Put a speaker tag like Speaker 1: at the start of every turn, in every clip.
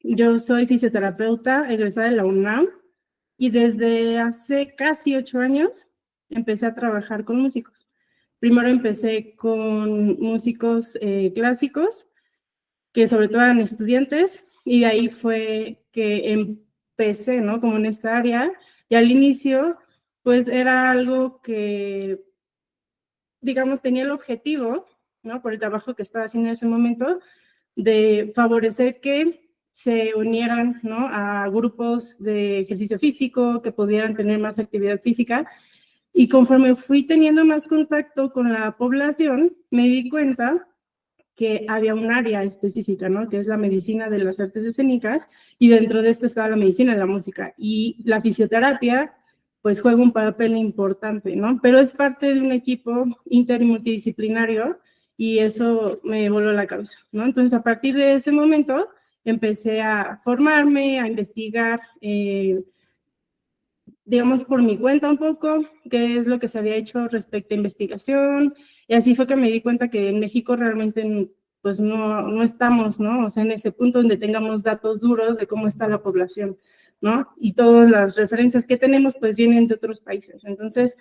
Speaker 1: Yo soy fisioterapeuta egresada de la UNAM y desde hace casi 8 años empecé a trabajar con músicos. Primero empecé con músicos clásicos, que sobre todo eran estudiantes, y de ahí fue que empecé, ¿no? Como en esta área, y al inicio, pues era algo que, digamos, tenía el objetivo, ¿no? Por el trabajo que estaba haciendo en ese momento, de favorecer que se unieran, ¿no? A grupos de ejercicio físico, que pudieran tener más actividad física. Y conforme fui teniendo más contacto con la población, me di cuenta que había un área específica, ¿no? Que es la medicina de las artes escénicas, y dentro de esto estaba la medicina de la música. Y la fisioterapia, pues juega un papel importante, ¿no? Pero es parte de un equipo inter y multidisciplinario, y eso me voló la cabeza, ¿no? Entonces, a partir de ese momento, empecé a formarme, a investigar, digamos, por mi cuenta un poco, qué es lo que se había hecho respecto a investigación, y así fue que me di cuenta que en México realmente pues no estamos, ¿no? O sea, en ese punto donde tengamos datos duros de cómo está la población, ¿no? Y todas las referencias que tenemos pues vienen de otros países. Entonces,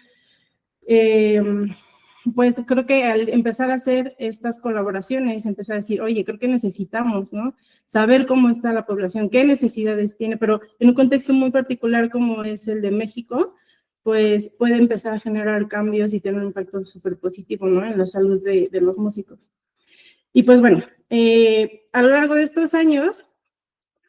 Speaker 1: pues creo que al empezar a hacer estas colaboraciones, empezar a decir, oye, creo que necesitamos, ¿no? Saber cómo está la población, qué necesidades tiene, pero en un contexto muy particular como es el de México, pues puede empezar a generar cambios y tener un impacto súper positivo, ¿no? En la salud de los músicos. Y pues bueno, a lo largo de estos años,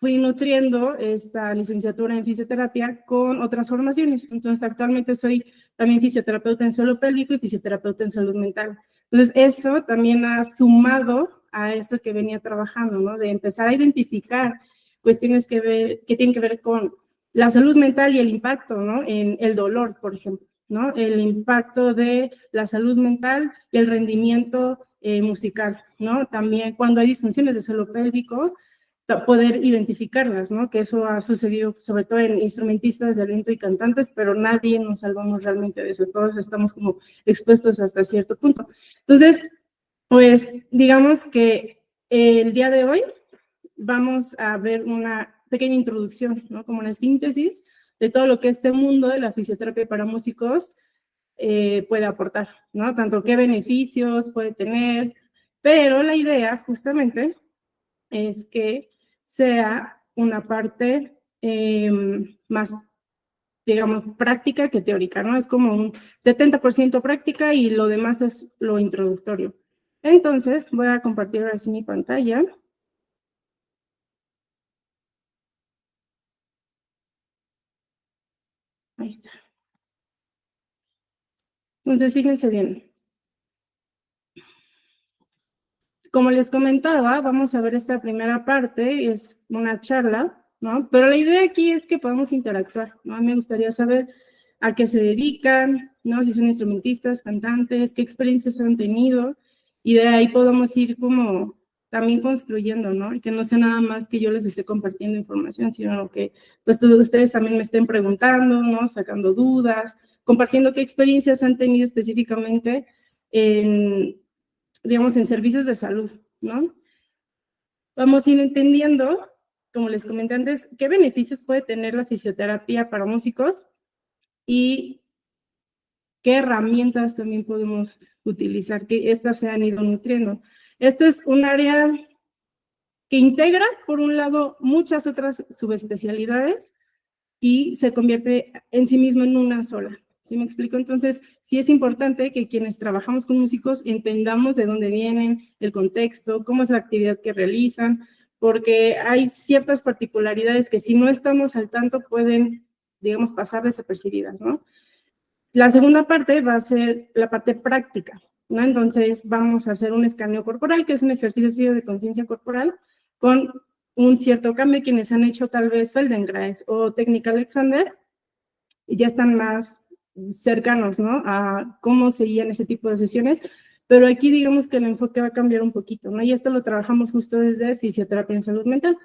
Speaker 1: fui nutriendo esta licenciatura en fisioterapia con otras formaciones. Entonces, actualmente soy también fisioterapeuta en suelo pélvico y fisioterapeuta en salud mental. Entonces, eso también ha sumado a eso que venía trabajando, ¿no? De empezar a identificar cuestiones que tienen que ver con la salud mental y el impacto, ¿no? En el dolor, por ejemplo, ¿no? El impacto de la salud mental y el rendimiento musical, ¿no? También cuando hay disfunciones de suelo pélvico, poder identificarlas, ¿no? Que eso ha sucedido sobre todo en instrumentistas de aliento y cantantes, pero nadie nos salvamos realmente de eso, todos estamos como expuestos hasta cierto punto. Entonces, pues digamos que el día de hoy vamos a ver una pequeña introducción, ¿no? Como una síntesis de todo lo que este mundo de la fisioterapia para músicos puede aportar, ¿no? Tanto qué beneficios puede tener, pero la idea justamente es que sea una parte más, digamos, práctica que teórica, ¿no? Es como un 70% práctica y lo demás es lo introductorio. Entonces, voy a compartir ahora sí mi pantalla. Ahí está. Entonces, fíjense bien. Como les comentaba, vamos a ver esta primera parte, es una charla, ¿no? Pero la idea aquí es que podamos interactuar, ¿no? Me gustaría saber a qué se dedican, ¿no? Si son instrumentistas, cantantes, qué experiencias han tenido, y de ahí podamos ir como también construyendo, ¿no? Y que no sea nada más que yo les esté compartiendo información, sino que pues todos ustedes también me estén preguntando, ¿no? Sacando dudas, compartiendo qué experiencias han tenido específicamente en, digamos, en servicios de salud, ¿no? Vamos a ir entendiendo, como les comenté antes, qué beneficios puede tener la fisioterapia para músicos y qué herramientas también podemos utilizar, que estas se han ido nutriendo. Esto es un área que integra, por un lado, muchas otras subespecialidades y se convierte en sí mismo en una sola. ¿Sí me explico? Entonces, sí es importante que quienes trabajamos con músicos entendamos de dónde vienen, el contexto, cómo es la actividad que realizan, porque hay ciertas particularidades que si no estamos al tanto pueden, digamos, pasar desapercibidas, ¿no? La segunda parte va a ser la parte práctica, ¿no? Entonces, vamos a hacer un escaneo corporal, que es un ejercicio de conciencia corporal, con un cierto cambio. Quienes han hecho tal vez Feldenkrais o técnica Alexander, ya están más cercanos, ¿no? A cómo seguían ese tipo de sesiones, pero aquí digamos que el enfoque va a cambiar un poquito, ¿no? Y esto lo trabajamos justo desde fisioterapia en salud mental.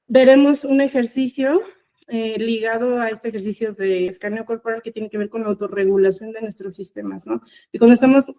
Speaker 1: Veremos un ejercicio ligado a este ejercicio de escaneo corporal que tiene que ver con la autorregulación de nuestros sistemas, ¿no? Y cuando estamos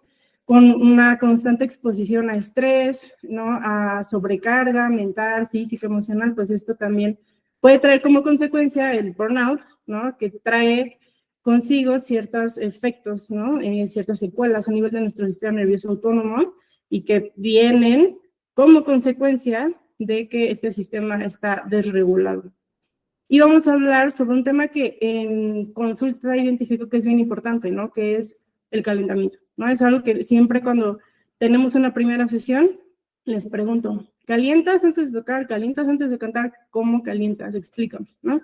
Speaker 1: con una constante exposición a estrés, ¿no? A sobrecarga mental, física, emocional, pues esto también puede traer como consecuencia el burnout, ¿no? Que trae consigo ciertos efectos, ¿no? Ciertas secuelas a nivel de nuestro sistema nervioso autónomo y que vienen como consecuencia de que este sistema está desregulado. Y vamos a hablar sobre un tema que en consulta identifico que es bien importante, ¿no? Que es el calentamiento, ¿no? Es algo que siempre cuando tenemos una primera sesión, les pregunto, ¿calientas antes de tocar? ¿Calientas antes de cantar? ¿Cómo calientas? Explícame, ¿no?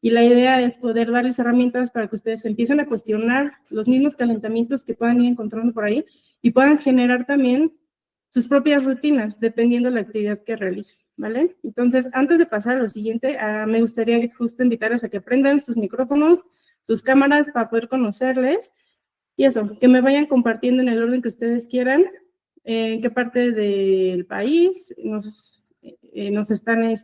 Speaker 1: Y la idea es poder darles herramientas para que ustedes empiecen a cuestionar los mismos calentamientos que puedan ir encontrando por ahí y puedan generar también sus propias rutinas, dependiendo de la actividad que realicen, ¿vale? Entonces, antes de pasar a lo siguiente, me gustaría justo invitarles a que prendan sus micrófonos, sus cámaras para poder conocerles y eso, que me vayan compartiendo en el orden que ustedes quieran, en qué parte del país nos están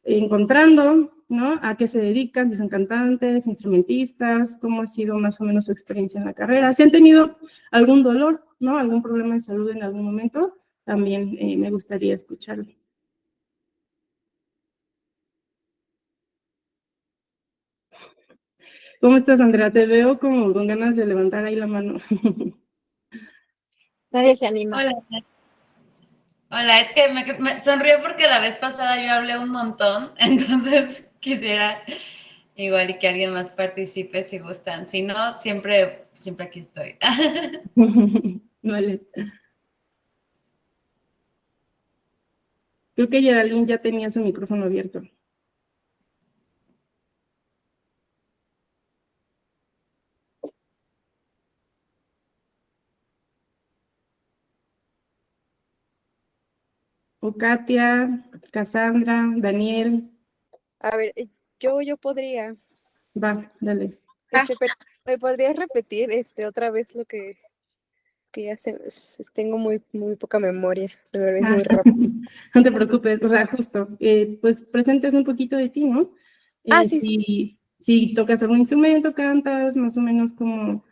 Speaker 1: encontrando, ¿no? A qué se dedican, si son cantantes, instrumentistas, cómo ha sido más o menos su experiencia en la carrera. Si han tenido algún dolor, ¿no? Algún problema de salud en algún momento, también me gustaría escucharlo. ¿Cómo estás, Andrea? Te veo como con ganas de levantar ahí la mano.
Speaker 2: Nadie se anima.
Speaker 3: Hola. Hola, es que me sonrío porque la vez pasada yo hablé un montón, entonces quisiera igual y que alguien más participe si gustan. Si no, siempre aquí estoy.
Speaker 1: Vale. Creo que Geraldine ya tenía su micrófono abierto. O Katia, Cassandra, Daniel.
Speaker 2: A ver, yo podría.
Speaker 1: Va, dale.
Speaker 2: Pero ¿me podrías repetir otra vez lo que ya tengo muy poca memoria, se me olvida muy rápido?
Speaker 1: No te preocupes, o sea, justo, pues presentes un poquito de ti, ¿no?
Speaker 2: Sí.
Speaker 1: Si tocas algún instrumento, cantas, más o menos cómo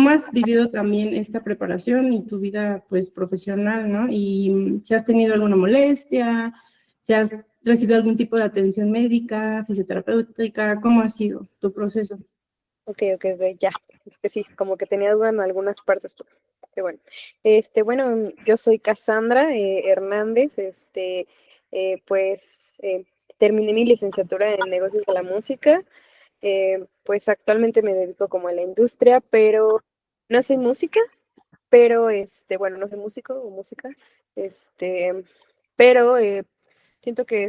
Speaker 1: has vivido también esta preparación y tu vida, pues, profesional, ¿no? Y si has tenido alguna molestia, si has recibido algún tipo de atención médica, fisioterapéutica, ¿cómo ha sido tu proceso?
Speaker 2: Ok, ya. Es que sí, como que tenía duda en algunas partes, pero bueno. Bueno, yo soy Cassandra Hernández, pues terminé mi licenciatura en negocios de la música, pues actualmente me dedico como a la industria, pero no soy música, pero bueno, no soy músico o música, pero siento que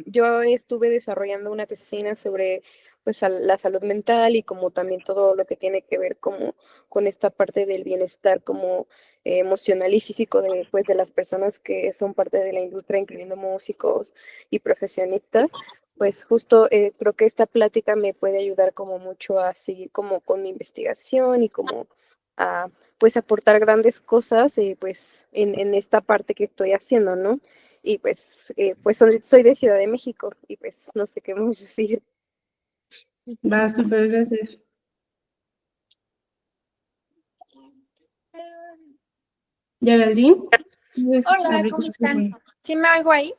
Speaker 2: yo estuve desarrollando una tesina sobre pues la salud mental y como también todo lo que tiene que ver como con esta parte del bienestar como emocional y físico pues, de las personas que son parte de la industria, incluyendo músicos y profesionistas. Pues justo creo que esta plática me puede ayudar como mucho a seguir como con mi investigación y como a pues aportar grandes cosas pues en esta parte que estoy haciendo, ¿no? Y pues, soy de Ciudad de México y pues no sé qué más decir.
Speaker 1: Va, súper, gracias. Geraldine.
Speaker 4: Hola, ¿cómo están? ¿Sí me oigo ahí?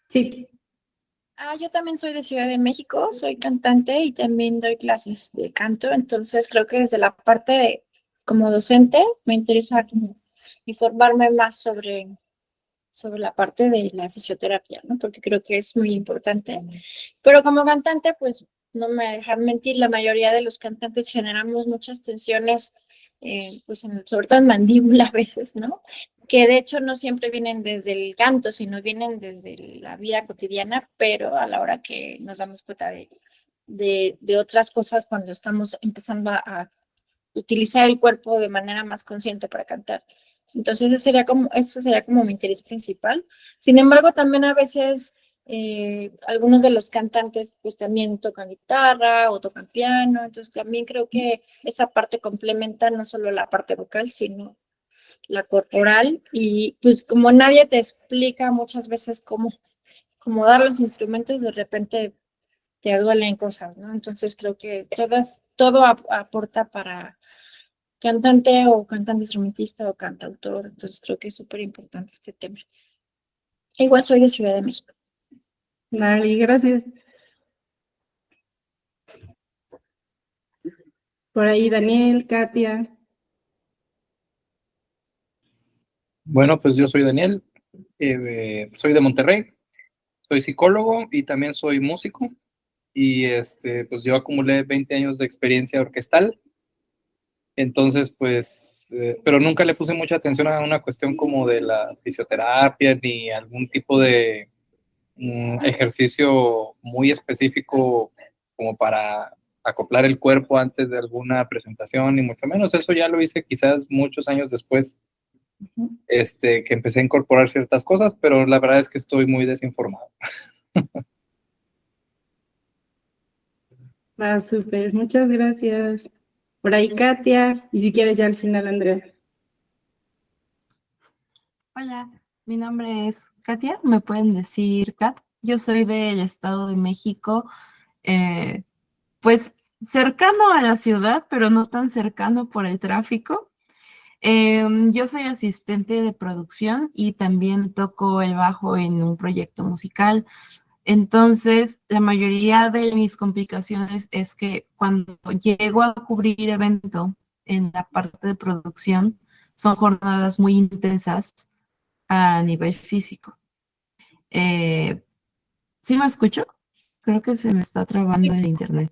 Speaker 1: Sí.
Speaker 4: Yo también soy de Ciudad de México, soy cantante y también doy clases de canto, entonces creo que desde la parte de como docente me interesa como informarme más sobre la parte de la fisioterapia, ¿no? Porque creo que es muy importante. Pero como cantante, pues no me dejan mentir, la mayoría de los cantantes generamos muchas tensiones, pues sobre todo en mandíbula a veces, ¿no? Que de hecho no siempre vienen desde el canto, sino vienen desde la vida cotidiana, pero a la hora que nos damos cuenta de otras cosas cuando estamos empezando a utilizar el cuerpo de manera más consciente para cantar. Entonces, eso sería como mi interés principal. Sin embargo, también a veces algunos de los cantantes pues también tocan guitarra o tocan piano, entonces también creo que esa parte complementa no solo la parte vocal, sino la corporal y pues como nadie te explica muchas veces cómo dar los instrumentos, de repente te duelen cosas, ¿no? Entonces creo que todo aporta cantante o cantante instrumentista o cantautor, entonces creo que es súper importante este tema. Igual soy de Ciudad de México.
Speaker 1: Vale, gracias. Por ahí Daniel, Katia.
Speaker 5: Bueno, pues yo soy Daniel, soy de Monterrey, soy psicólogo y también soy músico y pues yo acumulé 20 años de experiencia orquestal, entonces pues, pero nunca le puse mucha atención a una cuestión como de la fisioterapia ni algún tipo de ejercicio muy específico como para acoplar el cuerpo antes de alguna presentación, ni mucho menos. Eso ya lo hice quizás muchos años después, que empecé a incorporar ciertas cosas, pero la verdad es que estoy muy desinformado.
Speaker 1: Va, súper, muchas gracias. Por ahí Katia, y si quieres ya al final, Andrea.
Speaker 6: Hola, mi nombre es Katia, me pueden decir Kat. Yo soy del Estado de México, pues cercano a la ciudad, pero no tan cercano por el tráfico. Yo soy asistente de producción y también toco el bajo en un proyecto musical. Entonces, la mayoría de mis complicaciones es que cuando llego a cubrir evento en la parte de producción, son jornadas muy intensas a nivel físico. ¿Sí me escucho? Creo que se me está trabando el internet.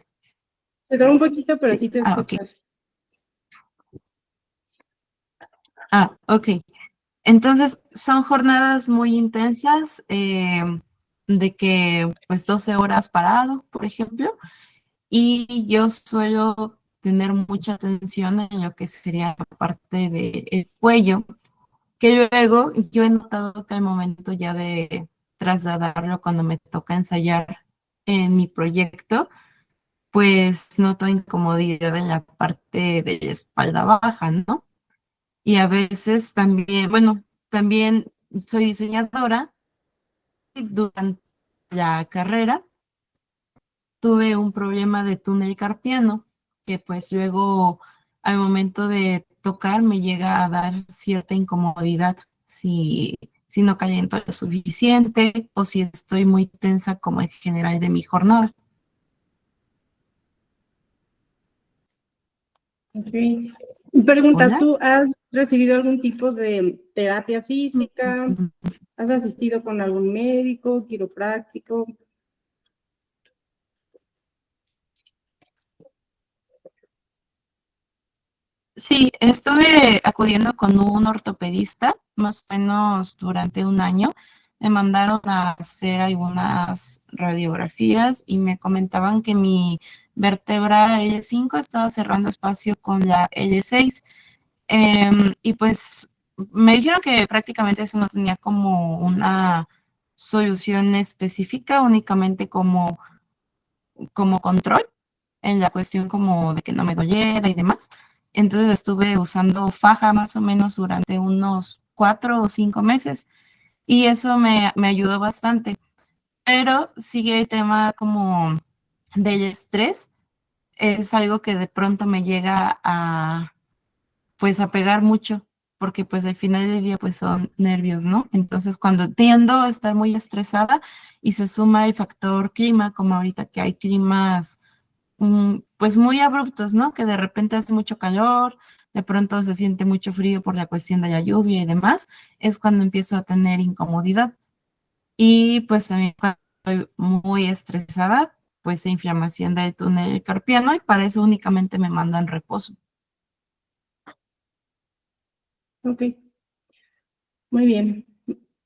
Speaker 1: Se traba un poquito, pero
Speaker 6: Sí.
Speaker 1: sí te
Speaker 6: Ok.
Speaker 1: escuchas.
Speaker 6: Ok. Entonces, son jornadas muy intensas, de que pues 12 horas parado, por ejemplo, y yo suelo tener mucha atención en lo que sería la parte del cuello, que luego yo he notado que al momento ya de trasladarlo cuando me toca ensayar en mi proyecto, pues noto incomodidad en la parte de la espalda baja, ¿no? Y a veces también, bueno, también soy diseñadora y durante la carrera tuve un problema de túnel carpiano que pues luego al momento de tocar me llega a dar cierta incomodidad si no caliento lo suficiente o si estoy muy tensa como en general de mi jornada.
Speaker 1: Ok. Pregunta,
Speaker 6: Hola.
Speaker 1: ¿tú has recibido algún tipo de terapia física? ¿Has asistido con algún médico, quiropráctico?
Speaker 6: Sí, estuve acudiendo con un ortopedista más o menos durante un año. Me mandaron a hacer algunas radiografías y me comentaban que mi vértebra L5 estaba cerrando espacio con la L6. Y pues me dijeron que prácticamente eso no tenía como una solución específica, únicamente como control en la cuestión como de que no me doliera y demás. Entonces estuve usando faja más o menos durante unos 4 o 5 meses y eso me ayudó bastante. Pero sigue el tema como del estrés, es algo que de pronto me llega a pues a pegar mucho, porque pues al final del día pues son nervios, ¿no? Entonces cuando tiendo a estar muy estresada y se suma el factor clima, como ahorita que hay climas pues muy abruptos, ¿no? Que de repente hace mucho calor, de pronto se siente mucho frío por la cuestión de la lluvia y demás, es cuando empiezo a tener incomodidad. Y pues también cuando estoy muy estresada, pues inflamación del túnel carpiano y para eso únicamente me mandan reposo.
Speaker 1: Ok, muy bien.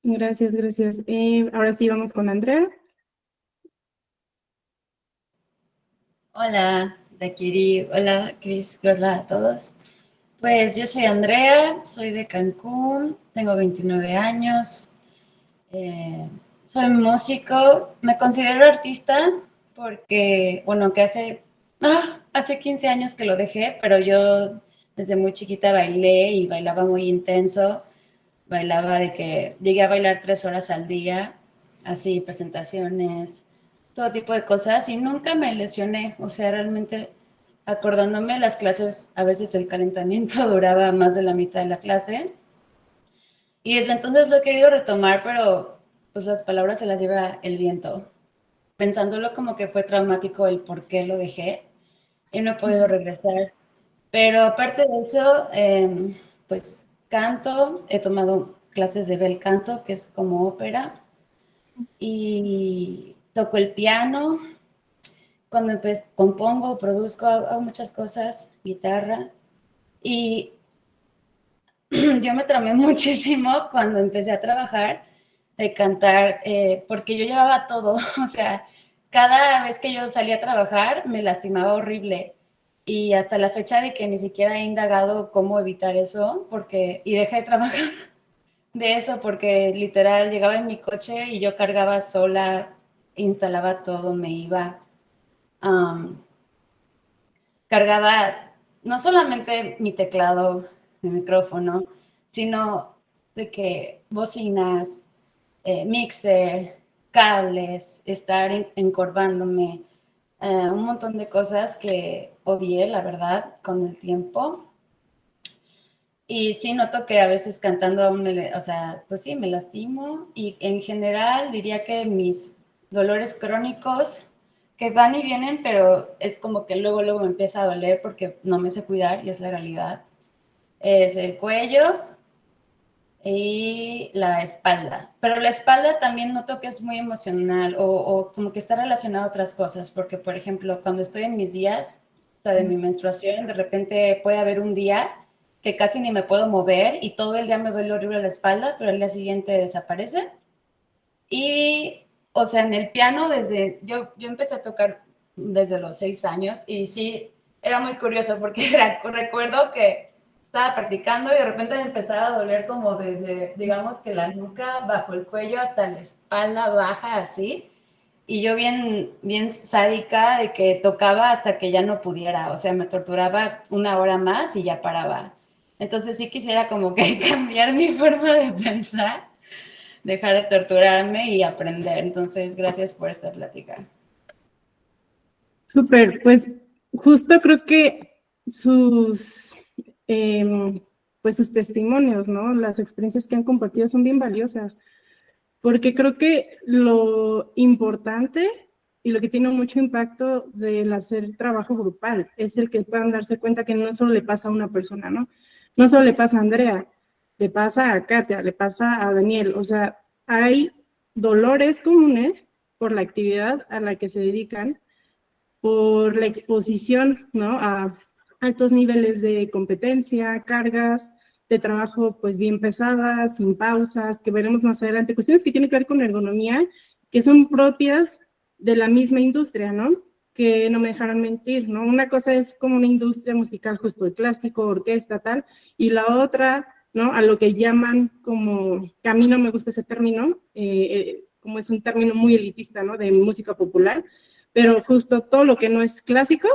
Speaker 1: Gracias, gracias. Ahora sí vamos con Andrea.
Speaker 3: Hola, Dakiri. Hola, Cris. Hola a todos. Pues yo soy Andrea, soy de Cancún, tengo 29 años, eh, soy músico, me considero artista porque, bueno, que hace 15 años que lo dejé, pero yo desde muy chiquita bailé y bailaba muy intenso, bailaba de que llegué a bailar 3 horas al día, así, presentaciones, todo tipo de cosas y nunca me lesioné, o sea, realmente acordándome, las clases, a veces el calentamiento duraba más de la mitad de la clase. Y desde entonces lo he querido retomar, pero pues las palabras se las lleva el viento. Pensándolo como que fue traumático el por qué lo dejé y no he podido regresar. Pero aparte de eso, pues canto, he tomado clases de bel canto, que es como ópera, y toco el piano. Cuando compongo, produzco, hago muchas cosas, guitarra. Y yo me traumé muchísimo cuando empecé a trabajar de cantar, porque yo llevaba todo, o sea, cada vez que yo salía a trabajar me lastimaba horrible. Y hasta la fecha de que ni siquiera he indagado cómo evitar eso, y dejé de trabajar de eso porque literal llegaba en mi coche y yo cargaba sola, instalaba todo, me iba. Cargaba no solamente mi teclado, mi micrófono, sino de que bocinas, mixer, cables, estar encorvándome, un montón de cosas que odié, la verdad, con el tiempo. Y sí noto que a veces cantando aún o sea, pues sí, me lastimo. Y en general diría que mis dolores crónicos, que van y vienen, pero es como que luego me empieza a doler porque no me sé cuidar y es la realidad. Es el cuello y la espalda. Pero la espalda también noto que es muy emocional o como que está relacionado a otras cosas, porque por ejemplo, cuando estoy en mis días, o sea, de mi menstruación, de repente puede haber un día que casi ni me puedo mover y todo el día me duele horrible la espalda, pero al día siguiente desaparece. Y, o sea, en el piano, yo empecé a tocar desde los 6 años y sí, era muy curioso porque recuerdo que estaba practicando y de repente me empezaba a doler como desde, digamos que la nuca, bajo el cuello hasta la espalda baja, así. Y yo bien sádica de que tocaba hasta que ya no pudiera, o sea, me torturaba 1 hora más y ya paraba. Entonces sí quisiera como que cambiar mi forma de pensar, dejar de torturarme y aprender. Entonces, gracias por esta plática.
Speaker 1: Súper, pues justo creo que pues sus testimonios, ¿no? Las experiencias que han compartido son bien valiosas, porque creo que lo importante y lo que tiene mucho impacto del hacer trabajo grupal es el que puedan darse cuenta que no solo le pasa a una persona, ¿no? No solo le pasa a Andrea, le pasa a Katia, le pasa a Daniel, o sea, hay dolores comunes por la actividad a la que se dedican, por la exposición, ¿no? A altos niveles de competencia, cargas de trabajo pues bien pesadas, sin pausas, que veremos más adelante, cuestiones que tienen que ver con ergonomía, que son propias de la misma industria, ¿no? Que no me dejarán mentir, ¿no? Una cosa es como una industria musical justo de clásico, orquesta, tal, y la otra, ¿no? A lo que llaman como, que a mí no me gusta ese término, como es un término muy elitista, ¿no? De música popular, pero justo todo lo que no es clásico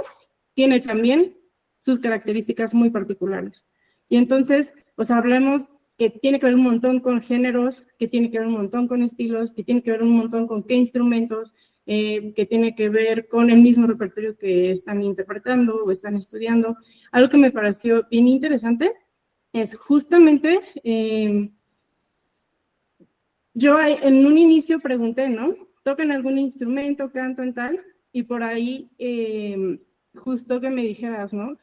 Speaker 1: tiene también sus características muy particulares. Y entonces, pues hablemos que tiene que ver un montón con géneros, que tiene que ver un montón con estilos, que tiene que ver un montón con qué instrumentos, que tiene que ver con el mismo repertorio que están interpretando o están estudiando. Algo que me pareció bien interesante es justamente, yo en un inicio pregunté, ¿no? ¿Tocan algún instrumento, cantan tal? Y por ahí, justo que me dijeras, ¿no?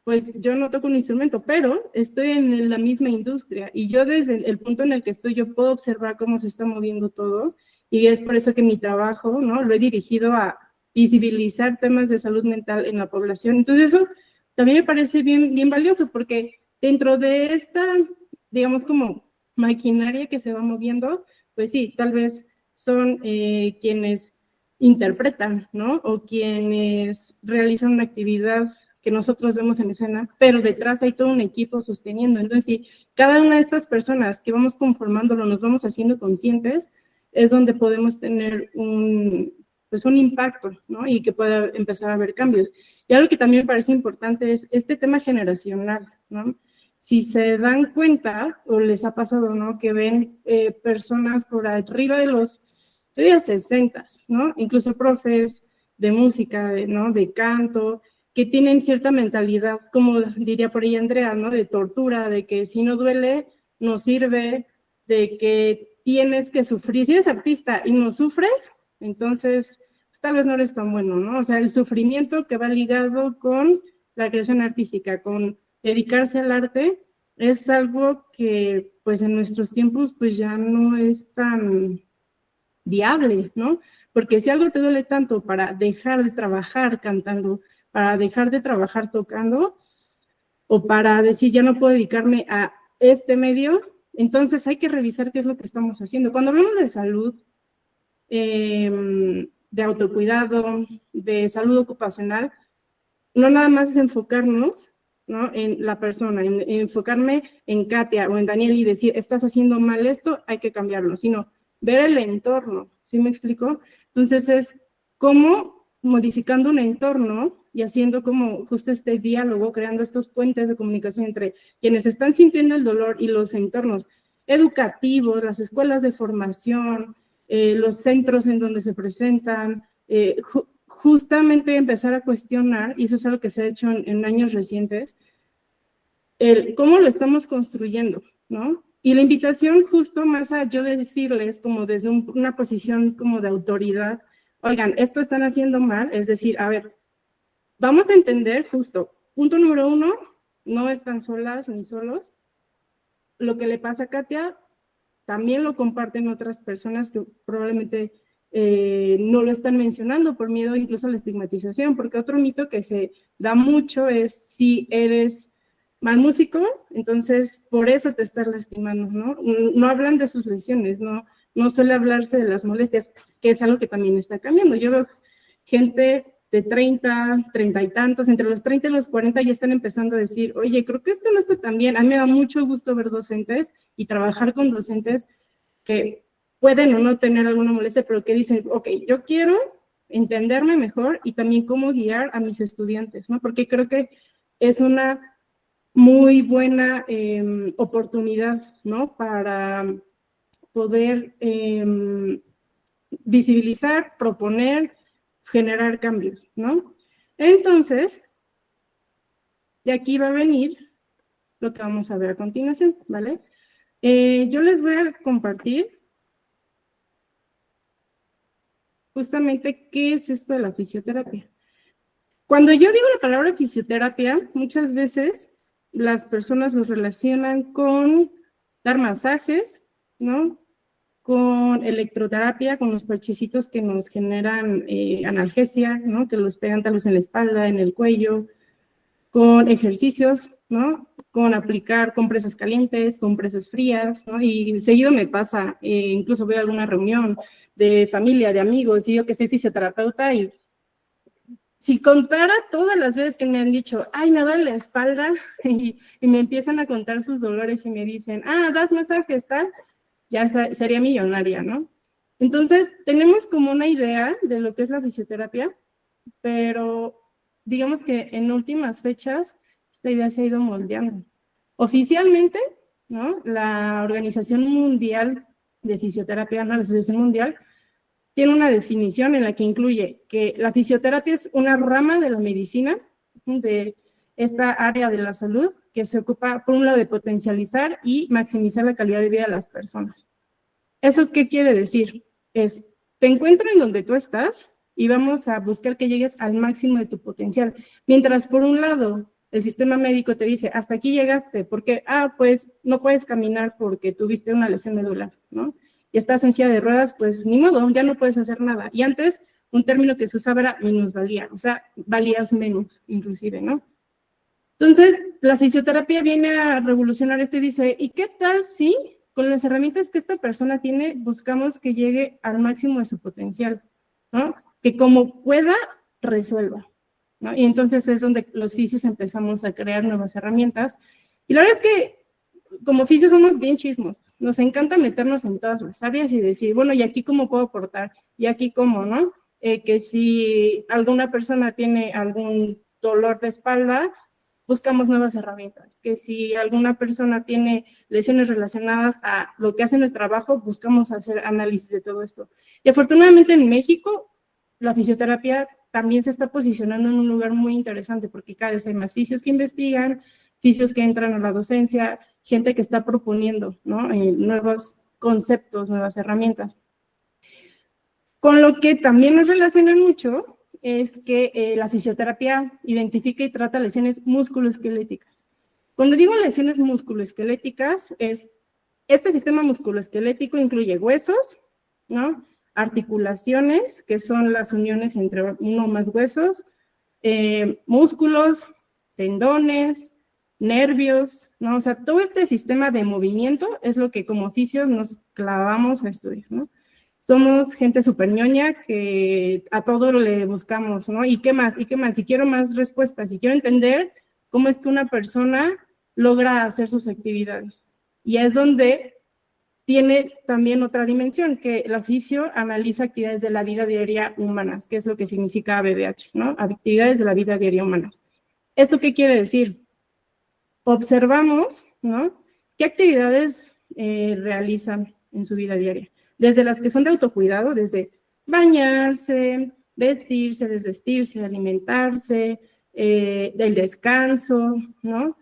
Speaker 1: Pues yo no toco un instrumento, pero estoy en la misma industria y yo desde el punto en el que estoy, yo puedo observar cómo se está moviendo todo y es por eso que mi trabajo, ¿no? Lo he dirigido a visibilizar temas de salud mental en la población. Entonces eso también me parece bien valioso porque dentro de esta, digamos como maquinaria que se va moviendo, pues sí, tal vez son quienes interpretan, ¿no? O quienes realizan una actividad que nosotros vemos en escena, pero detrás hay todo un equipo sosteniendo. Entonces, si cada una de estas personas que vamos conformándolo nos vamos haciendo conscientes, es donde podemos tener un impacto, ¿no? Y que pueda empezar a haber cambios. Y algo que también me parece importante es este tema generacional, ¿no? Si se dan cuenta, o les ha pasado, ¿no? Que ven personas por arriba de los, yo diría 60, ¿no? Incluso profes de música, ¿no? De canto, que tienen cierta mentalidad, como diría por ahí Andrea, ¿no? De tortura, de que si no duele, no sirve, de que tienes que sufrir. Si eres artista y no sufres, entonces pues, tal vez no eres tan bueno, ¿no? O sea, el sufrimiento que va ligado con la creación artística, con dedicarse al arte, es algo que pues en nuestros tiempos pues ya no es tan viable, ¿no? Porque si algo te duele tanto para dejar de trabajar cantando, para dejar de trabajar tocando, o para decir ya no puedo dedicarme a este medio, entonces hay que revisar qué es lo que estamos haciendo. Cuando hablamos de salud, de autocuidado, de salud ocupacional, no nada más es enfocarnos, ¿no? En la persona, en enfocarme en Katia o en Daniel y decir, estás haciendo mal esto, hay que cambiarlo, sino ver el entorno, ¿sí me explico? Entonces es cómo modificando un entorno y haciendo como justo este diálogo, creando estos puentes de comunicación entre quienes están sintiendo el dolor y los entornos educativos, las escuelas de formación, los centros en donde se presentan, justamente empezar a cuestionar, y eso es algo que se ha hecho en años recientes, el cómo lo estamos construyendo, ¿no? Y la invitación justo más a yo decirles como desde una posición como de autoridad, oigan, esto están haciendo mal, es decir, a ver, vamos a entender justo, punto número 1, no están solas ni solos, lo que le pasa a Katia también lo comparten otras personas que probablemente no lo están mencionando por miedo incluso a la estigmatización, porque otro mito que se da mucho es si eres mal músico, entonces por eso te estás lastimando, ¿no? No hablan de sus lesiones, no suele hablarse de las molestias, que es algo que también está cambiando. Yo veo gente de 30 y tantos, entre los 30 y los 40 ya están empezando a decir, oye, creo que esto no está tan bien. A mí me da mucho gusto ver docentes y trabajar con docentes que pueden o no tener alguna molestia, pero que dicen, ok, yo quiero entenderme mejor y también cómo guiar a mis estudiantes, ¿no? Porque creo que es una muy buena oportunidad, ¿no? Para poder visibilizar, proponer, generar cambios, ¿no? Entonces, de aquí va a venir lo que vamos a ver a continuación, ¿vale? Yo les voy a compartir justamente qué es esto de la fisioterapia. Cuando yo digo la palabra fisioterapia, muchas veces las personas lo relacionan con dar masajes, ¿no? Con electroterapia, con los parchecitos que nos generan analgesia, ¿no? Que los pegan tal vez en la espalda, en el cuello, con ejercicios, ¿no? Con aplicar compresas calientes, compresas frías, ¿no? Y seguido me pasa, incluso voy a alguna reunión de familia, de amigos, y yo que soy fisioterapeuta, y si contara todas las veces que me han dicho, ay, me duele la espalda, y me empiezan a contar sus dolores y me dicen, das masajes, tal, ya sería millonaria, ¿no? Entonces, tenemos como una idea de lo que es la fisioterapia, pero digamos que en últimas fechas esta idea se ha ido moldeando. Oficialmente, ¿no? La Organización Mundial de Fisioterapia, ¿no? La Asociación Mundial, tiene una definición en la que incluye que la fisioterapia es una rama de la medicina, de esta área de la salud, que se ocupa, por un lado, de potencializar y maximizar la calidad de vida de las personas. ¿Eso qué quiere decir? Es, te encuentro en donde tú estás y vamos a buscar que llegues al máximo de tu potencial. Mientras, por un lado, el sistema médico te dice, hasta aquí llegaste, porque, pues, no puedes caminar porque tuviste una lesión medular, ¿no? Y estás en silla de ruedas, pues, ni modo, ya no puedes hacer nada. Y antes, un término que se usaba era minusvalía, o sea, valías menos, inclusive, ¿no? Entonces, la fisioterapia viene a revolucionar esto y dice, ¿y qué tal si con las herramientas que esta persona tiene buscamos que llegue al máximo de su potencial, ¿no? Que como pueda, resuelva, ¿no? Y entonces es donde los fisios empezamos a crear nuevas herramientas. Y la verdad es que como fisios somos bien chismos, nos encanta meternos en todas las áreas y decir, bueno, ¿y aquí cómo puedo aportar? ¿Y aquí cómo, no? Que si alguna persona tiene algún dolor de espalda, buscamos nuevas herramientas, que si alguna persona tiene lesiones relacionadas a lo que hace en el trabajo, buscamos hacer análisis de todo esto. Y afortunadamente en México, la fisioterapia también se está posicionando en un lugar muy interesante porque cada vez hay más fisios que investigan, fisios que entran a la docencia, gente que está proponiendo, ¿no? Nuevos conceptos, nuevas herramientas. Con lo que también nos relaciona mucho es que la fisioterapia identifica y trata lesiones musculoesqueléticas. Cuando digo lesiones musculoesqueléticas, este sistema musculoesquelético incluye huesos, ¿no? Articulaciones, que son las uniones entre uno o más huesos, músculos, tendones, nervios, ¿no? O sea, todo este sistema de movimiento es lo que como fisios nos clavamos a estudiar, ¿no? Somos gente súper ñoña que a todo le buscamos, ¿no? ¿Y qué más? ¿Y qué más? Y quiero más respuestas, y quiero entender cómo es que una persona logra hacer sus actividades. Y es donde tiene también otra dimensión, que la fisio analiza actividades de la vida diaria humanas, que es lo que significa ABDH, ¿no? Actividades de la vida diaria humanas. ¿Esto qué quiere decir? Observamos, ¿no? ¿Qué actividades realizan en su vida diaria? Desde las que son de autocuidado, desde bañarse, vestirse, desvestirse, alimentarse, el descanso, ¿no?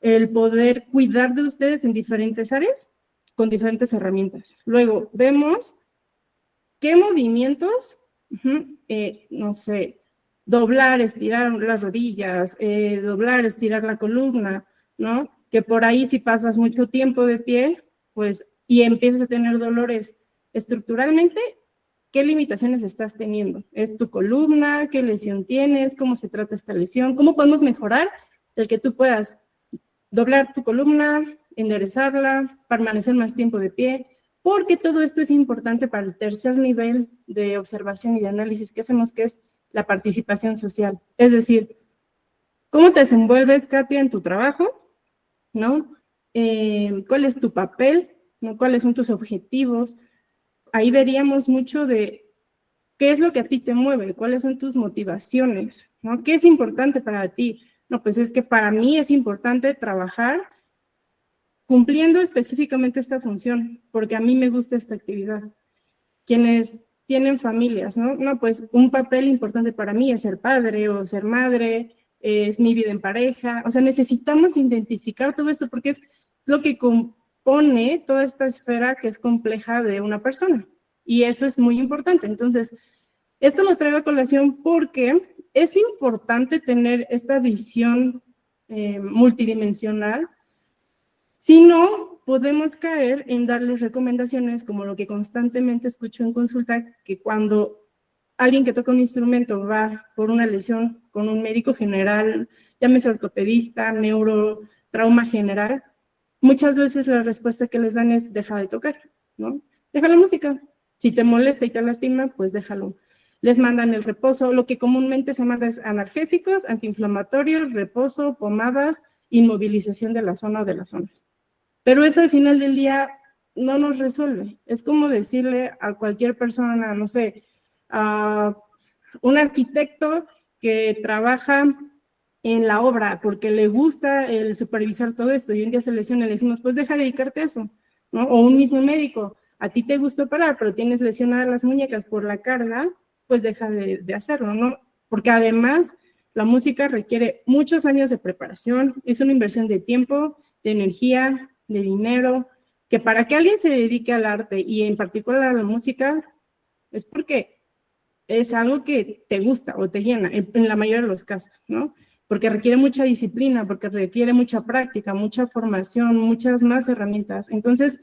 Speaker 1: El poder cuidar de ustedes en diferentes áreas, con diferentes herramientas. Luego, vemos qué movimientos, no sé, doblar, estirar las rodillas, doblar, estirar la columna, ¿no? Que por ahí si pasas mucho tiempo de pie, pues, y empiezas a tener dolores estructuralmente, ¿qué limitaciones estás teniendo? ¿Es tu columna? ¿Qué lesión tienes? ¿Cómo se trata esta lesión? ¿Cómo podemos mejorar el que tú puedas doblar tu columna, enderezarla, permanecer más tiempo de pie? Porque todo esto es importante para el tercer nivel de observación y de análisis que hacemos, que es la participación social. Es decir, ¿cómo te desenvuelves, Katia, en tu trabajo? ¿No? ¿Cuál es tu papel? ¿No? ¿Cuáles son tus objetivos? Ahí veríamos mucho de qué es lo que a ti te mueve, cuáles son tus motivaciones, ¿no? ¿Qué es importante para ti? No, pues es que para mí es importante trabajar cumpliendo específicamente esta función, porque a mí me gusta esta actividad. Quienes tienen familias, ¿no? No, pues un papel importante para mí es ser padre o ser madre, es mi vida en pareja. O sea, necesitamos identificar todo esto porque es lo que compone toda esta esfera que es compleja de una persona. Y eso es muy importante. Entonces, esto lo traigo a colación porque es importante tener esta visión multidimensional. Si no, podemos caer en darles recomendaciones como lo que constantemente escucho en consulta, que cuando alguien que toca un instrumento va por una lesión con un médico general, llámese ortopedista, neuro, trauma general, muchas veces la respuesta que les dan es deja de tocar, ¿no? Deja la música. Si te molesta y te lastima, pues déjalo. Les mandan el reposo, lo que comúnmente se manda es analgésicos, antiinflamatorios, reposo, pomadas, inmovilización de la zona o de las zonas. Pero eso al final del día no nos resuelve. Es como decirle a cualquier persona, no sé, a un arquitecto que trabaja en la obra porque le gusta el supervisar todo esto y un día se lesiona y le decimos, pues deja de dedicarte a eso, ¿no? O un mismo médico, a ti te gusta operar, pero tienes lesionadas las muñecas por la carga, pues deja de hacerlo, ¿no? Porque además la música requiere muchos años de preparación, es una inversión de tiempo, de energía, de dinero, que para que alguien se dedique al arte y en particular a la música, es porque es algo que te gusta o te llena, en la mayoría de los casos, ¿no? Porque requiere mucha disciplina, porque requiere mucha práctica, mucha formación, muchas más herramientas. Entonces,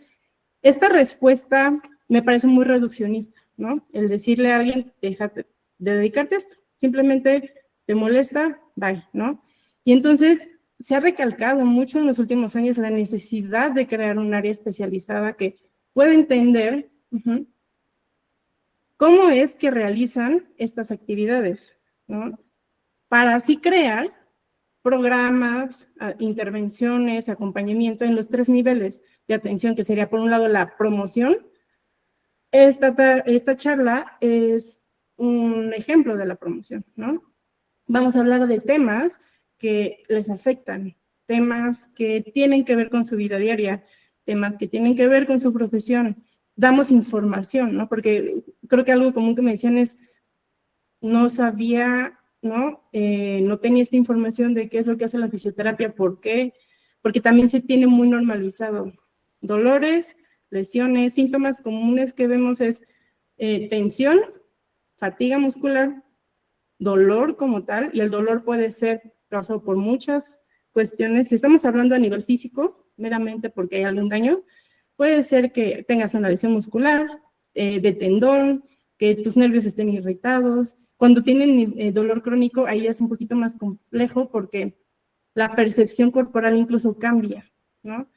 Speaker 1: esta respuesta me parece muy reduccionista, ¿no? El decirle a alguien, déjate de dedicarte a esto, simplemente te molesta, bye, ¿no? Y entonces se ha recalcado mucho en los últimos años la necesidad de crear un área especializada que pueda entender cómo es que realizan estas actividades, ¿no? Para así crear programas, intervenciones, acompañamiento en los 3 niveles de atención, que sería por un lado la promoción. Esta charla es un ejemplo de la promoción, ¿no? Vamos a hablar de temas que les afectan, temas que tienen que ver con su vida diaria, temas que tienen que ver con su profesión. Damos información, ¿no? Porque creo que algo común que me decían es, no sabía, ¿no? No tenía esta información de qué es lo que hace la fisioterapia, ¿por qué? Porque también se tiene muy normalizado. Dolores, lesiones, síntomas comunes que vemos es tensión, fatiga muscular, dolor como tal, y el dolor puede ser causado por muchas cuestiones. Si estamos hablando a nivel físico, meramente porque hay algún daño, puede ser que tengas una lesión muscular, de tendón, que tus nervios estén irritados. Cuando tienen dolor crónico, ahí es un poquito más complejo porque la percepción corporal incluso cambia, ¿no?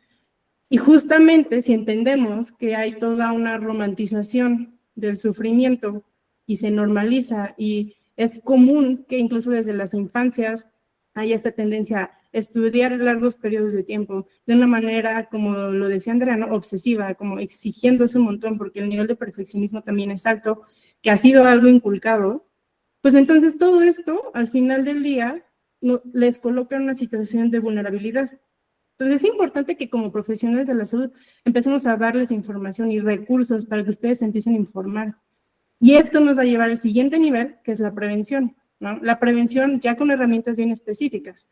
Speaker 1: Y justamente si entendemos que hay toda una romantización del sufrimiento y se normaliza y es común que incluso desde las infancias haya esta tendencia a estudiar largos periodos de tiempo de una manera, como lo decía Andrea, ¿no? Obsesiva, como exigiéndose un montón porque el nivel de perfeccionismo también es alto, que ha sido algo inculcado, pues entonces todo esto al final del día les coloca en una situación de vulnerabilidad. Entonces es importante que como profesionales de la salud empecemos a darles información y recursos para que ustedes se empiecen a informar. Y esto nos va a llevar al siguiente nivel, que es la prevención, ¿no? La prevención ya con herramientas bien específicas.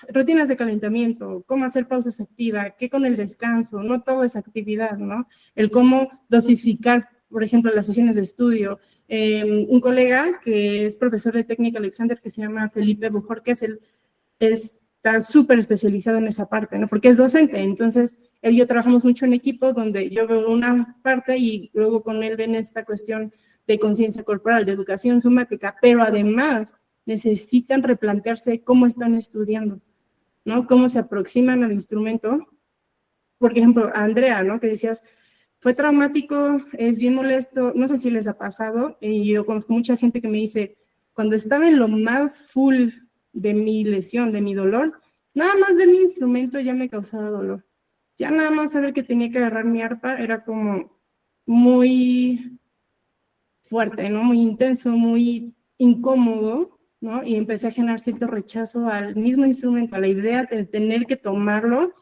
Speaker 1: Rutinas de calentamiento, cómo hacer pausas activas, qué con el descanso, no todo es actividad, ¿no? El cómo dosificar, por ejemplo, las sesiones de estudio. Un colega que es profesor de técnica Alexander, que se llama Felipe Bujorquez, está súper especializado en esa parte, ¿no? Porque es docente, entonces él y yo trabajamos mucho en equipo donde yo veo una parte y luego con él ven esta cuestión de conciencia corporal, de educación somática, pero además necesitan replantearse cómo están estudiando, ¿no? Cómo se aproximan al instrumento. Por ejemplo, a Andrea, ¿no? Que decías, fue traumático, es bien molesto, no sé si les ha pasado, y yo conozco mucha gente que me dice, cuando estaba en lo más full de mi lesión, de mi dolor, nada más ver mi instrumento ya me causaba dolor. Ya nada más saber que tenía que agarrar mi arpa era como muy fuerte, ¿no? Muy intenso, muy incómodo, ¿no? Y empecé a generar cierto rechazo al mismo instrumento, a la idea de tener que tomarlo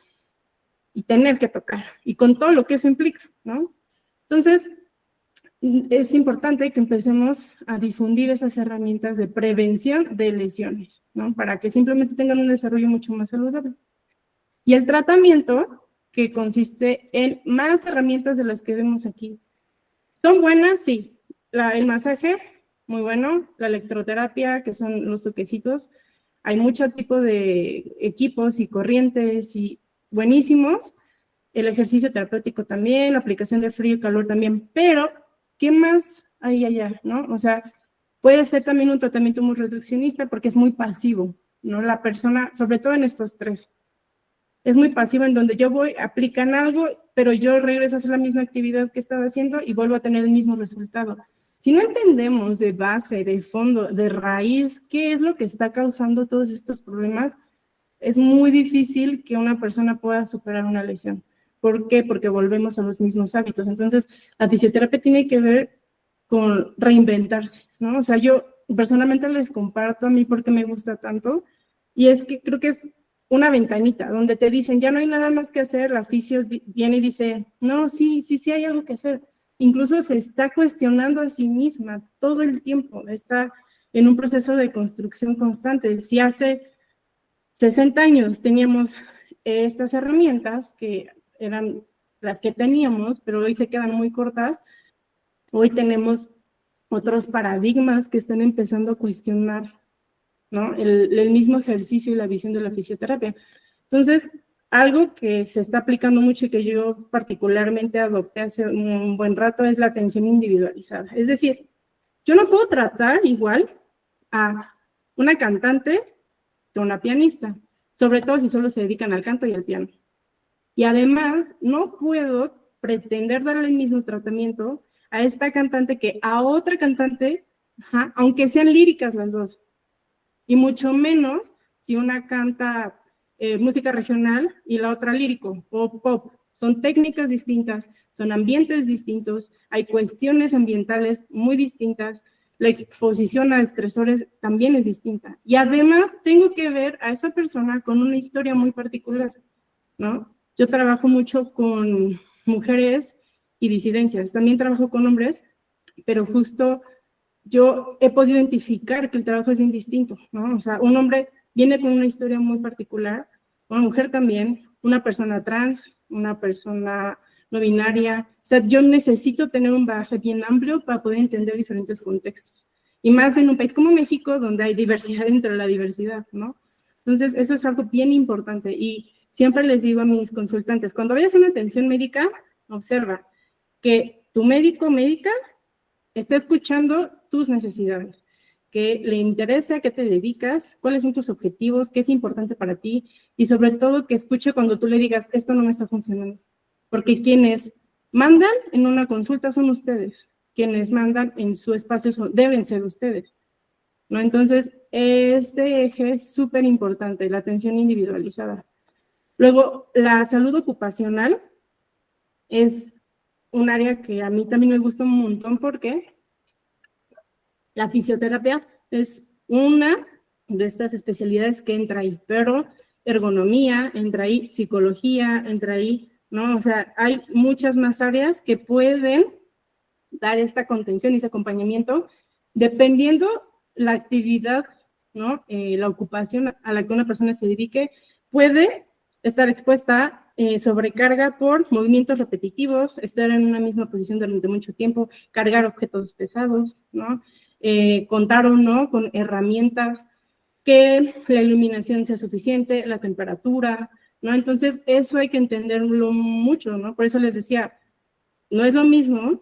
Speaker 1: y tener que tocar, y con todo lo que eso implica, ¿no? Entonces, es importante que empecemos a difundir esas herramientas de prevención de lesiones, ¿no? Para que simplemente tengan un desarrollo mucho más saludable. Y el tratamiento, que consiste en más herramientas de las que vemos aquí. ¿Son buenas? Sí. El masaje, muy bueno. La electroterapia, que son los toquecitos. Hay mucho tipo de equipos y corrientes y buenísimos. El ejercicio terapéutico también, la aplicación de frío y calor también, pero ¿qué más hay allá, no? O sea, puede ser también un tratamiento muy reduccionista porque es muy pasivo, ¿no? La persona, sobre todo en estos tres, es muy pasivo en donde yo voy, aplican algo, pero yo regreso a hacer la misma actividad que estaba haciendo y vuelvo a tener el mismo resultado. Si no entendemos de base, de fondo, de raíz, qué es lo que está causando todos estos problemas, es muy difícil que una persona pueda superar una lesión. ¿Por qué? Porque volvemos a los mismos hábitos. Entonces, la fisioterapia tiene que ver con reinventarse, ¿no? O sea, yo personalmente les comparto a mí por qué me gusta tanto, y es que creo que es una ventanita donde te dicen, ya no hay nada más que hacer, la fisio viene y dice, no, sí hay algo que hacer. Incluso se está cuestionando a sí misma todo el tiempo, está en un proceso de construcción constante. Si hace 60 años teníamos estas herramientas que eran las que teníamos, pero hoy se quedan muy cortas. Hoy tenemos otros paradigmas que están empezando a cuestionar, ¿no? El mismo ejercicio y la visión de la fisioterapia. Entonces, algo que se está aplicando mucho y que yo particularmente adopté hace un buen rato es la atención individualizada. Es decir, yo no puedo tratar igual a una cantante que una pianista, sobre todo si solo se dedican al canto y al piano. Y además, no puedo pretender darle el mismo tratamiento a esta cantante que a otra cantante, aunque sean líricas las dos. Y mucho menos si una canta música regional y la otra lírico o pop. Son técnicas distintas, son ambientes distintos, hay cuestiones ambientales muy distintas, la exposición a estresores también es distinta. Y además tengo que ver a esa persona con una historia muy particular, ¿no? Yo trabajo mucho con mujeres y disidencias, también trabajo con hombres, pero justo yo he podido identificar que el trabajo es bien distinto, ¿no? O sea, un hombre viene con una historia muy particular, una mujer también, una persona trans, una persona no binaria. O sea, yo necesito tener un bagaje bien amplio para poder entender diferentes contextos. Y más en un país como México, donde hay diversidad dentro de la diversidad, ¿no? Entonces, eso es algo bien importante. Y siempre les digo a mis consultantes, cuando vayas a una atención médica, observa que tu médico o médica está escuchando tus necesidades, que le interesa a qué te dedicas, cuáles son tus objetivos, qué es importante para ti, y sobre todo que escuche cuando tú le digas, esto no me está funcionando. Porque quienes mandan en una consulta son ustedes, quienes mandan en su espacio deben ser ustedes, ¿no? Entonces, este eje es súper importante, la atención individualizada. Luego, la salud ocupacional es un área que a mí también me gusta un montón porque la fisioterapia es una de estas especialidades que entra ahí, pero ergonomía, entra ahí psicología, entra ahí, ¿no? O sea, hay muchas más áreas que pueden dar esta contención y ese acompañamiento dependiendo la actividad, ¿no? La ocupación a la que una persona se dedique puede estar expuesta a sobrecarga por movimientos repetitivos, estar en una misma posición durante mucho tiempo, cargar objetos pesados, ¿no? Contar o no con herramientas, que la iluminación sea suficiente, la temperatura, ¿no? Entonces, eso hay que entenderlo mucho, ¿no? Por eso les decía, no es lo mismo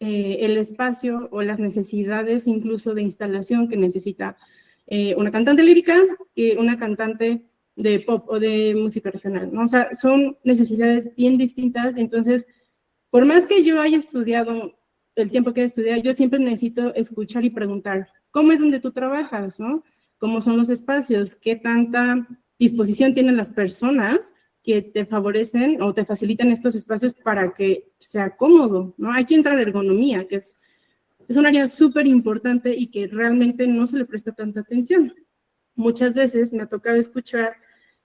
Speaker 1: el espacio o las necesidades incluso de instalación que necesita una cantante lírica que una cantante de pop o de música regional, ¿no? O sea, son necesidades bien distintas, entonces, por más que yo haya estudiado el tiempo que he estudiado, yo siempre necesito escuchar y preguntar, ¿cómo es donde tú trabajas, no? ¿Cómo son los espacios? ¿Qué tanta disposición tienen las personas que te favorecen o te facilitan estos espacios para que sea cómodo, ¿no? Hay que entrar en ergonomía, que es un área súper importante y que realmente no se le presta tanta atención. Muchas veces me ha tocado escuchar,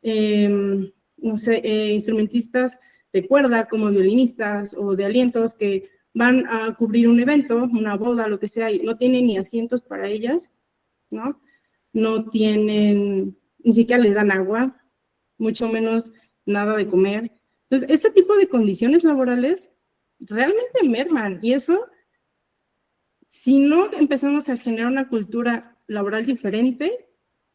Speaker 1: no sé, instrumentistas de cuerda como violinistas o de alientos que van a cubrir un evento, una boda, lo que sea, y no tienen ni asientos para ellas, ¿no? No tienen, ni siquiera les dan agua, mucho menos nada de comer. Entonces, este tipo de condiciones laborales realmente merman y eso, si no empezamos a generar una cultura laboral diferente,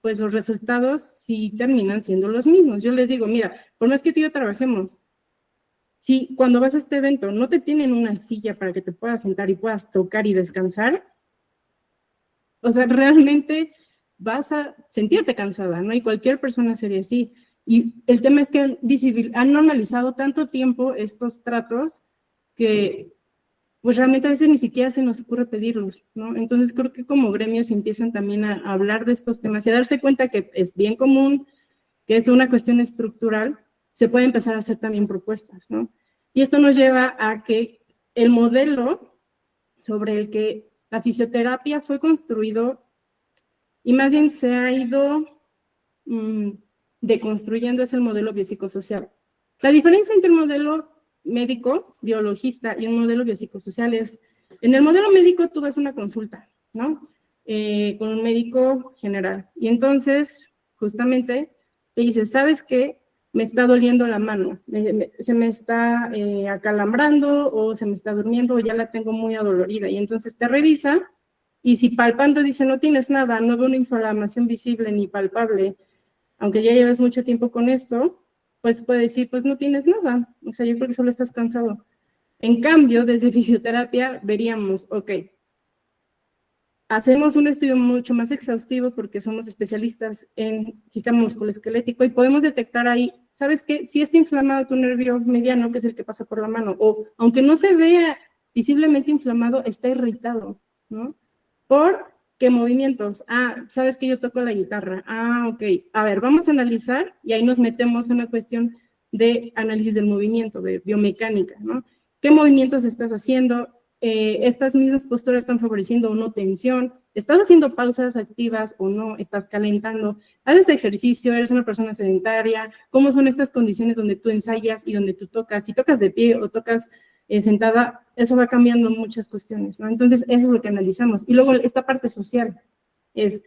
Speaker 1: pues los resultados sí terminan siendo los mismos. Yo les digo, mira, por más que tú y yo trabajemos, si cuando vas a este evento no te tienen una silla para que te puedas sentar y puedas tocar y descansar, o sea, realmente vas a sentirte cansada, ¿no? Y cualquier persona sería así. Y el tema es que han normalizado tanto tiempo estos tratos que pues realmente a veces ni siquiera se nos ocurre pedirlos, ¿no? Entonces creo que como gremios empiezan también a hablar de estos temas y a darse cuenta que es bien común, que es una cuestión estructural, se puede empezar a hacer también propuestas, ¿no? Y esto nos lleva a que el modelo sobre el que la fisioterapia fue construido y más bien se ha ido deconstruyendo es el modelo biopsicosocial. La diferencia entre un modelo médico, biologista y un modelo biopsicosocial es, en el modelo médico tú vas a una consulta, ¿no? Con un médico general. Y entonces, justamente, te dices, ¿sabes qué? Me está doliendo la mano, se me está acalambrando o se me está durmiendo o ya la tengo muy adolorida. Y entonces te revisa y si palpando dice, no tienes nada, no veo una inflamación visible ni palpable, aunque ya lleves mucho tiempo con esto, pues puede decir, pues no tienes nada, o sea, yo creo que solo estás cansado. En cambio, desde fisioterapia veríamos, ok, hacemos un estudio mucho más exhaustivo porque somos especialistas en sistema musculoesquelético y podemos detectar ahí, ¿sabes qué? Si está inflamado tu nervio mediano, que es el que pasa por la mano, o aunque no se vea visiblemente inflamado, está irritado, ¿no? ¿Por qué movimientos? Ah, ¿sabes que yo toco la guitarra? Ah, ok. A ver, vamos a analizar y ahí nos metemos en una cuestión de análisis del movimiento, de biomecánica, ¿no? ¿Qué movimientos estás haciendo? Estas mismas posturas están favoreciendo o no tensión, estás haciendo pausas activas o no, estás calentando, haces ejercicio, eres una persona sedentaria, cómo son estas condiciones donde tú ensayas y donde tú tocas, si tocas de pie o tocas sentada, eso va cambiando muchas cuestiones, ¿no? Entonces, eso es lo que analizamos. Y luego esta parte social es,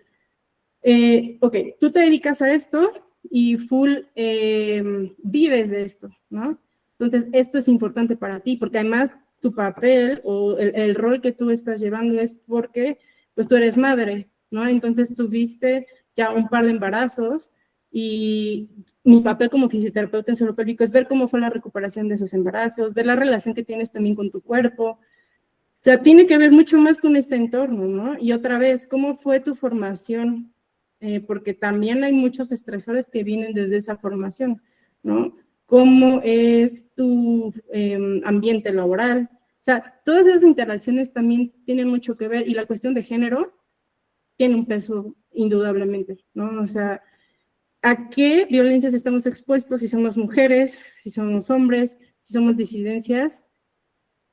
Speaker 1: ok, tú te dedicas a esto y full vives de esto, ¿no? Entonces, esto es importante para ti, porque además tu papel o el rol que tú estás llevando es porque, pues tú eres madre, ¿no? Entonces, tuviste ya un par de embarazos y mi papel como fisioterapeuta en suelo pélvico es ver cómo fue la recuperación de esos embarazos, ver la relación que tienes también con tu cuerpo. O sea, tiene que ver mucho más con este entorno, ¿no? Y otra vez, ¿cómo fue tu formación? Porque también hay muchos estresores que vienen desde esa formación, ¿no? ¿Cómo es tu ambiente laboral? O sea, todas esas interacciones también tienen mucho que ver y la cuestión de género tiene un peso indudablemente, ¿no? O sea, ¿a qué violencias estamos expuestos si somos mujeres, si somos hombres, si somos disidencias?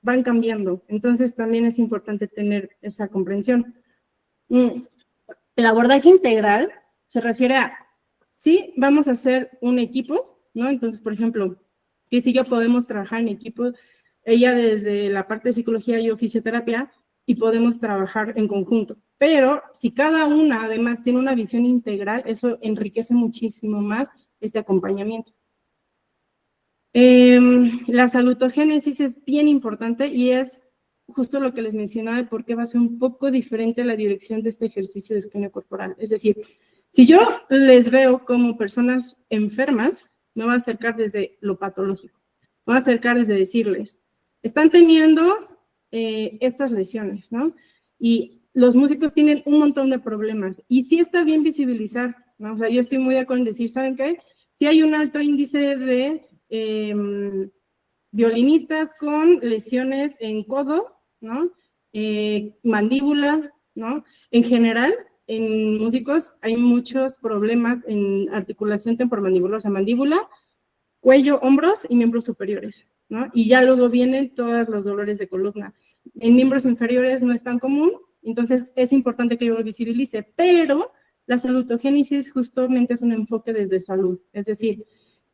Speaker 1: Van cambiando. Entonces también es importante tener esa comprensión. El abordaje integral se refiere a, sí, vamos a hacer un equipo, ¿no? Entonces, por ejemplo, Cris y yo podemos trabajar en equipo, ella desde la parte de psicología y yo fisioterapia, y podemos trabajar en conjunto. Pero si cada una además tiene una visión integral, eso enriquece muchísimo más este acompañamiento. La salutogénesis es bien importante y es justo lo que les mencionaba de por qué va a ser un poco diferente la dirección de este ejercicio de esquema corporal. Es decir, si yo les veo como personas enfermas, me voy a acercar desde lo patológico. Me voy a acercar desde decirles, están teniendo estas lesiones, ¿no? Y los músicos tienen un montón de problemas. Y sí está bien visibilizar, ¿no? O sea, yo estoy muy de acuerdo en decir, ¿saben qué? Sí hay un alto índice de violinistas con lesiones en codo, ¿no? Mandíbula, ¿no? En general, en músicos hay muchos problemas en articulación temporomandibulosa, mandíbula, cuello, hombros y miembros superiores, ¿no? Y ya luego vienen todos los dolores de columna. En miembros inferiores no es tan común, entonces es importante que yo lo visibilice, pero la salutogénesis justamente es un enfoque desde salud, es decir,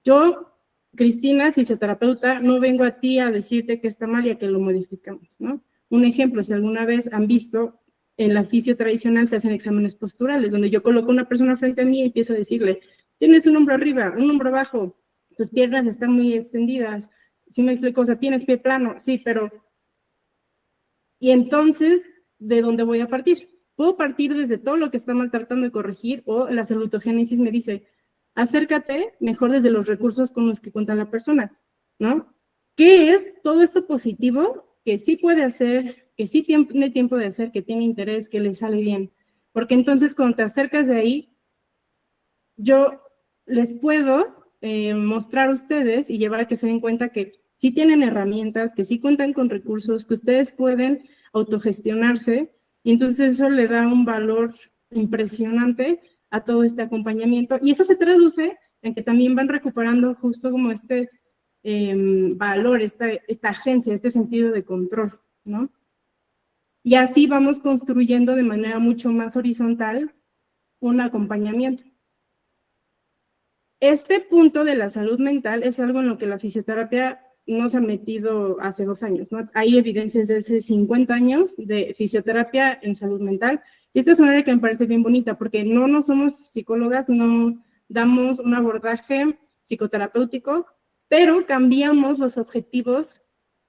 Speaker 1: yo, Cristina, fisioterapeuta, no vengo a ti a decirte que está mal y a que lo modificamos, ¿no? Un ejemplo, si alguna vez han visto, en la fisio tradicional se hacen exámenes posturales, donde yo coloco a una persona frente a mí y empiezo a decirle, tienes un hombro arriba, un hombro abajo, tus piernas están muy extendidas, ¿sí me explico? O sea, tienes pie plano, sí, pero... Y entonces, ¿de dónde voy a partir? Puedo partir desde todo lo que está mal tratando de corregir o la salutogénesis me dice, acércate mejor desde los recursos con los que cuenta la persona, ¿no? ¿Qué es todo esto positivo que sí puede hacer, que sí tiene tiempo de hacer, que tiene interés, que le sale bien? Porque entonces cuando te acercas de ahí, yo les puedo mostrar a ustedes y llevar a que se den cuenta que sí tienen herramientas, que sí cuentan con recursos, que ustedes pueden autogestionarse, y entonces eso le da un valor impresionante a todo este acompañamiento, y eso se traduce en que también van recuperando justo como este valor, esta agencia, este sentido de control, ¿no? Y así vamos construyendo de manera mucho más horizontal un acompañamiento. Este punto de la salud mental es algo en lo que la fisioterapia no se ha metido hace 2 años, ¿no? Hay evidencias de hace 50 años de fisioterapia en salud mental. Y esta es una área que me parece bien bonita porque no somos psicólogas, no damos un abordaje psicoterapéutico, pero cambiamos los objetivos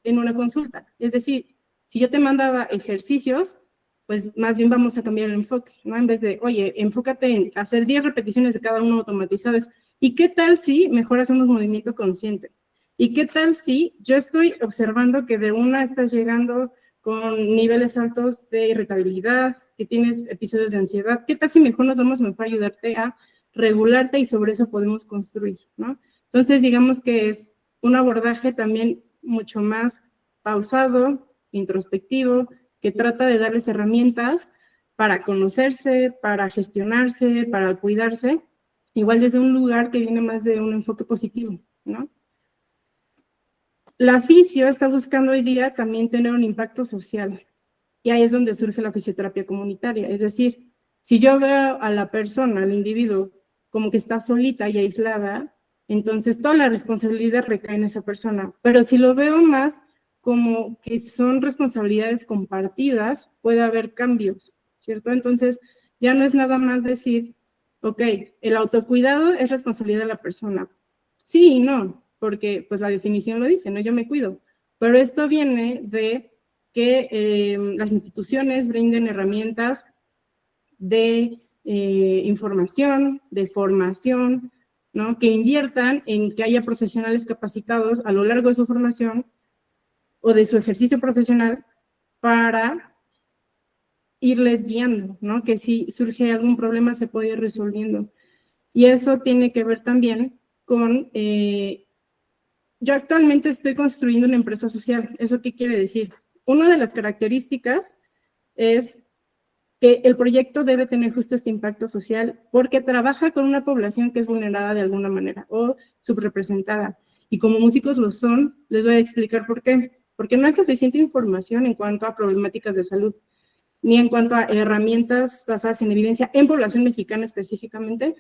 Speaker 1: en una consulta. Es decir, si yo te mandaba ejercicios, pues más bien vamos a cambiar el enfoque, ¿no? En vez de, oye, enfócate en hacer 10 repeticiones de cada uno automatizadas. ¿Y qué tal si mejor hacemos movimiento consciente? ¿Y qué tal si yo estoy observando que de una estás llegando con niveles altos de irritabilidad, que tienes episodios de ansiedad? ¿Qué tal si mejor nos vamos a ayudarte a regularte y sobre eso podemos construir, ¿no? Entonces, digamos que es un abordaje también mucho más pausado, introspectivo, que trata de darles herramientas para conocerse, para gestionarse, para cuidarse, igual desde un lugar que viene más de un enfoque positivo, ¿no? La fisio está buscando hoy día también tener un impacto social, y ahí es donde surge la fisioterapia comunitaria. Es decir, si yo veo a la persona, al individuo, como que está solita y aislada, entonces toda la responsabilidad recae en esa persona. Pero si lo veo más como que son responsabilidades compartidas, puede haber cambios, ¿cierto? Entonces, ya no es nada más decir, ok, el autocuidado es responsabilidad de la persona. Sí y no, porque pues la definición lo dice, ¿no? Yo me cuido. Pero esto viene de que las instituciones brinden herramientas de información, de formación, ¿no? Que inviertan en que haya profesionales capacitados a lo largo de su formación o de su ejercicio profesional para irles guiando, ¿no? Que si surge algún problema se puede ir resolviendo. Y eso tiene que ver también con, yo actualmente estoy construyendo una empresa social. ¿Eso qué quiere decir? Una de las características es que el proyecto debe tener justo este impacto social porque trabaja con una población que es vulnerada de alguna manera o subrepresentada. Y como músicos lo son, les voy a explicar por qué. Porque no hay suficiente información en cuanto a problemáticas de salud, ni en cuanto a herramientas basadas en evidencia en población mexicana específicamente,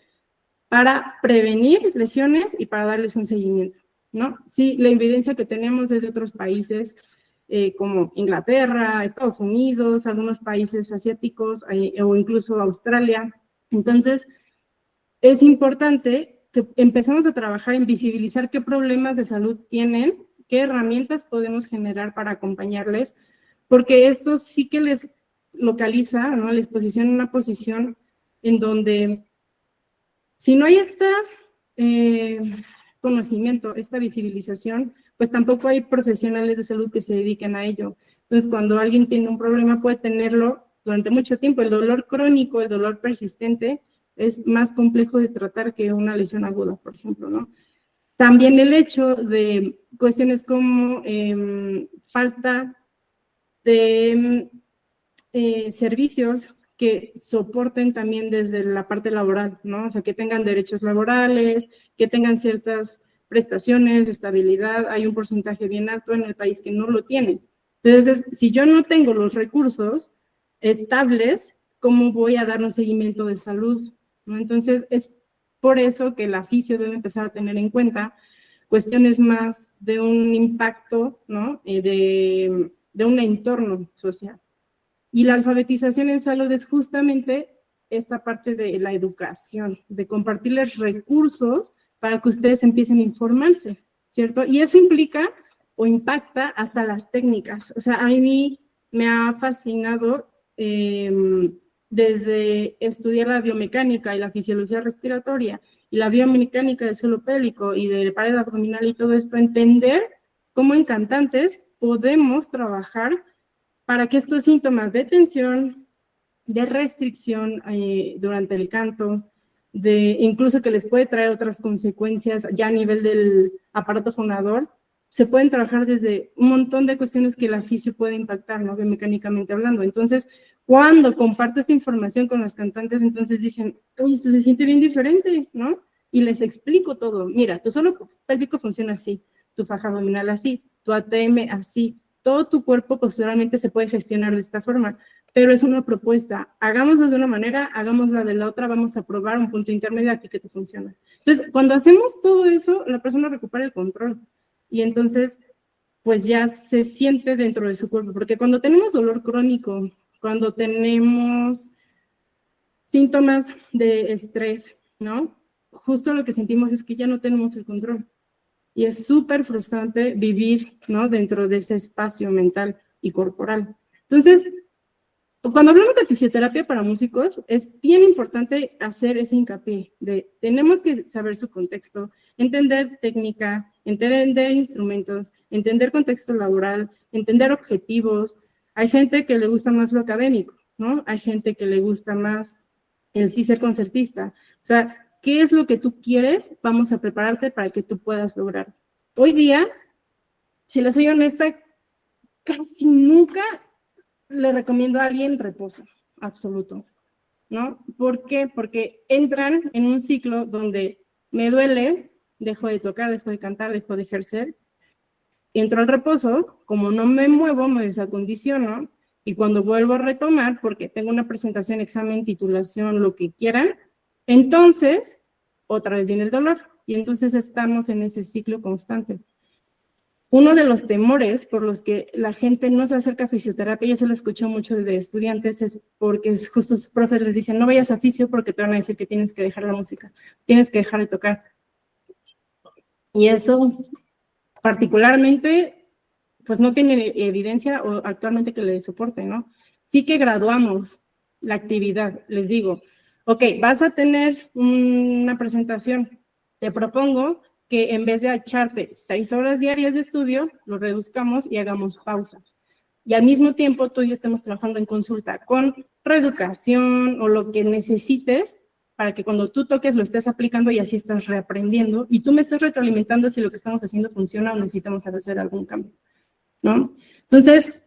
Speaker 1: para prevenir lesiones y para darles un seguimiento, ¿no? Sí, la evidencia que tenemos es de otros países, como Inglaterra, Estados Unidos, algunos países asiáticos o incluso Australia. Entonces, es importante que empecemos a trabajar en visibilizar qué problemas de salud tienen, qué herramientas podemos generar para acompañarles, porque esto sí que les localiza, ¿no? Les posiciona en una posición en donde si no hay este conocimiento, esta visibilización, pues tampoco hay profesionales de salud que se dediquen a ello. Entonces, cuando alguien tiene un problema, puede tenerlo durante mucho tiempo. El dolor crónico, el dolor persistente, es más complejo de tratar que una lesión aguda, por ejemplo, ¿no? También el hecho de cuestiones como falta de servicios que soporten también desde la parte laboral, ¿no? O sea, que tengan derechos laborales, que tengan ciertas prestaciones, estabilidad. Hay un porcentaje bien alto en el país que no lo tiene. Entonces, si yo no tengo los recursos estables, ¿cómo voy a dar un seguimiento de salud? ¿No? Entonces, es por eso que el aficio debe empezar a tener en cuenta cuestiones más de un impacto, ¿no? De un entorno social. Y la alfabetización en salud es justamente esta parte de la educación, de compartirles recursos para que ustedes empiecen a informarse, ¿cierto? Y eso implica o impacta hasta las técnicas. O sea, a mí me ha fascinado desde estudiar la biomecánica y la fisiología respiratoria y la biomecánica del suelo pélvico y de pared abdominal y todo esto, entender cómo en cantantes podemos trabajar para que estos síntomas de tensión, de restricción durante el canto, de incluso que les puede traer otras consecuencias ya a nivel del aparato fonador, se pueden trabajar desde un montón de cuestiones que el fisio puede impactar, ¿no? Biomecánicamente hablando. Entonces, cuando comparto esta información con los cantantes, entonces dicen, uy, esto se siente bien diferente, ¿no? Y les explico todo. Mira, tu suelo pélvico funciona así, tu faja abdominal así, tu ATM así, todo tu cuerpo posturalmente se puede gestionar de esta forma, pero es una propuesta. Hagámoslo de una manera, hagámoslo de la otra, vamos a probar un punto intermedio aquí que te funciona. Entonces, cuando hacemos todo eso, la persona recupera el control y entonces, pues ya se siente dentro de su cuerpo, porque cuando tenemos dolor crónico, cuando tenemos síntomas de estrés, ¿no? Justo lo que sentimos es que ya no tenemos el control. Y es súper frustrante vivir, ¿no? Dentro de ese espacio mental y corporal. Entonces, cuando hablamos de fisioterapia para músicos, es bien importante hacer ese hincapié de tenemos que saber su contexto, entender técnica, entender instrumentos, entender contexto laboral, entender objetivos. Hay gente que le gusta más lo académico, ¿no? Hay gente que le gusta más el sí ser concertista. O sea, ¿qué es lo que tú quieres? Vamos a prepararte para que tú puedas lograr. Hoy día, si les soy honesta, casi nunca le recomiendo a alguien reposo absoluto, ¿no? ¿Por qué? Porque entran en un ciclo donde me duele, dejo de tocar, dejo de cantar, dejo de ejercer, entro al reposo, como no me muevo, me desacondiciono, y cuando vuelvo a retomar, porque tengo una presentación, examen, titulación, lo que quieran, entonces, otra vez viene el dolor, y entonces estamos en ese ciclo constante. uno de los temores por los que la gente no se acerca a fisioterapia, y eso lo escucho mucho de estudiantes, es porque justo sus profes les dicen, no vayas a fisio porque te van a decir que tienes que dejar la música, tienes que dejar de tocar. Y eso particularmente, pues no tiene evidencia o actualmente que le soporte, ¿no? Sí que graduamos la actividad, les digo, ok, vas a tener una presentación, te propongo que en vez de echarte 6 horas diarias de estudio, lo reduzcamos y hagamos pausas. Y al mismo tiempo tú y yo estemos trabajando en consulta con reeducación o lo que necesites para que cuando tú toques lo estés aplicando y así estás reaprendiendo y tú me estás retroalimentando si lo que estamos haciendo funciona o necesitamos hacer algún cambio, ¿no? Entonces,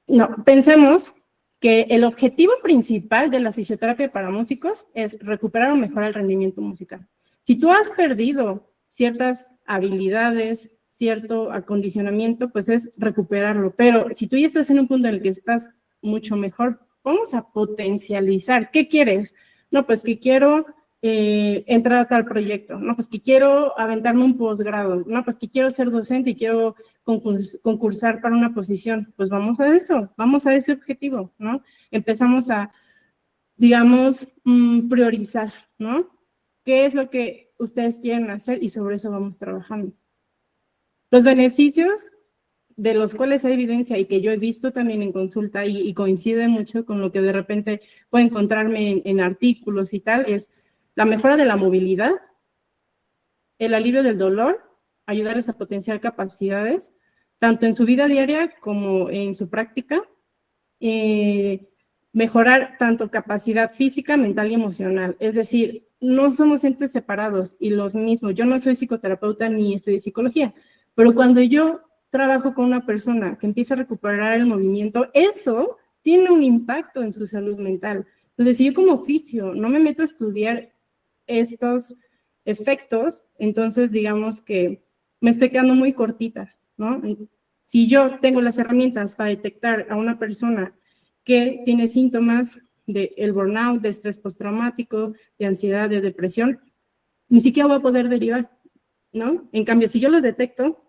Speaker 1: no, pensemos que el objetivo principal de la fisioterapia para músicos es recuperar o mejorar el rendimiento musical. Si tú has perdido ciertas habilidades, cierto acondicionamiento, pues es recuperarlo. Pero si tú ya estás en un punto en el que estás mucho mejor, vamos a potencializar. ¿Qué quieres? No, pues que quiero entrar a tal proyecto. No, pues que quiero aventarme un posgrado. No, pues que quiero ser docente y quiero concursar para una posición. Pues vamos a eso, vamos a ese objetivo, ¿no? Empezamos a, digamos, priorizar, ¿no? ¿Qué es lo que ustedes quieren hacer? Y sobre eso vamos trabajando. Los beneficios de los cuales hay evidencia y que yo he visto también en consulta y coincide mucho con lo que de repente puedo encontrarme en artículos y tal, es la mejora de la movilidad, el alivio del dolor, ayudarles a potenciar capacidades, tanto en su vida diaria como en su práctica, mejorar tanto capacidad física, mental y emocional. Es decir, no somos entes separados y los mismos. Yo no soy psicoterapeuta ni estudio psicología, pero cuando yo trabajo con una persona que empieza a recuperar el movimiento, eso tiene un impacto en su salud mental. Entonces, si yo como fisio no me meto a estudiar estos efectos, entonces digamos que me estoy quedando muy cortita, ¿no? Si yo tengo las herramientas para detectar a una persona que tiene síntomas del burnout, de estrés postraumático, de ansiedad, de depresión, ni siquiera voy a poder derivar, ¿no? En cambio, si yo los detecto,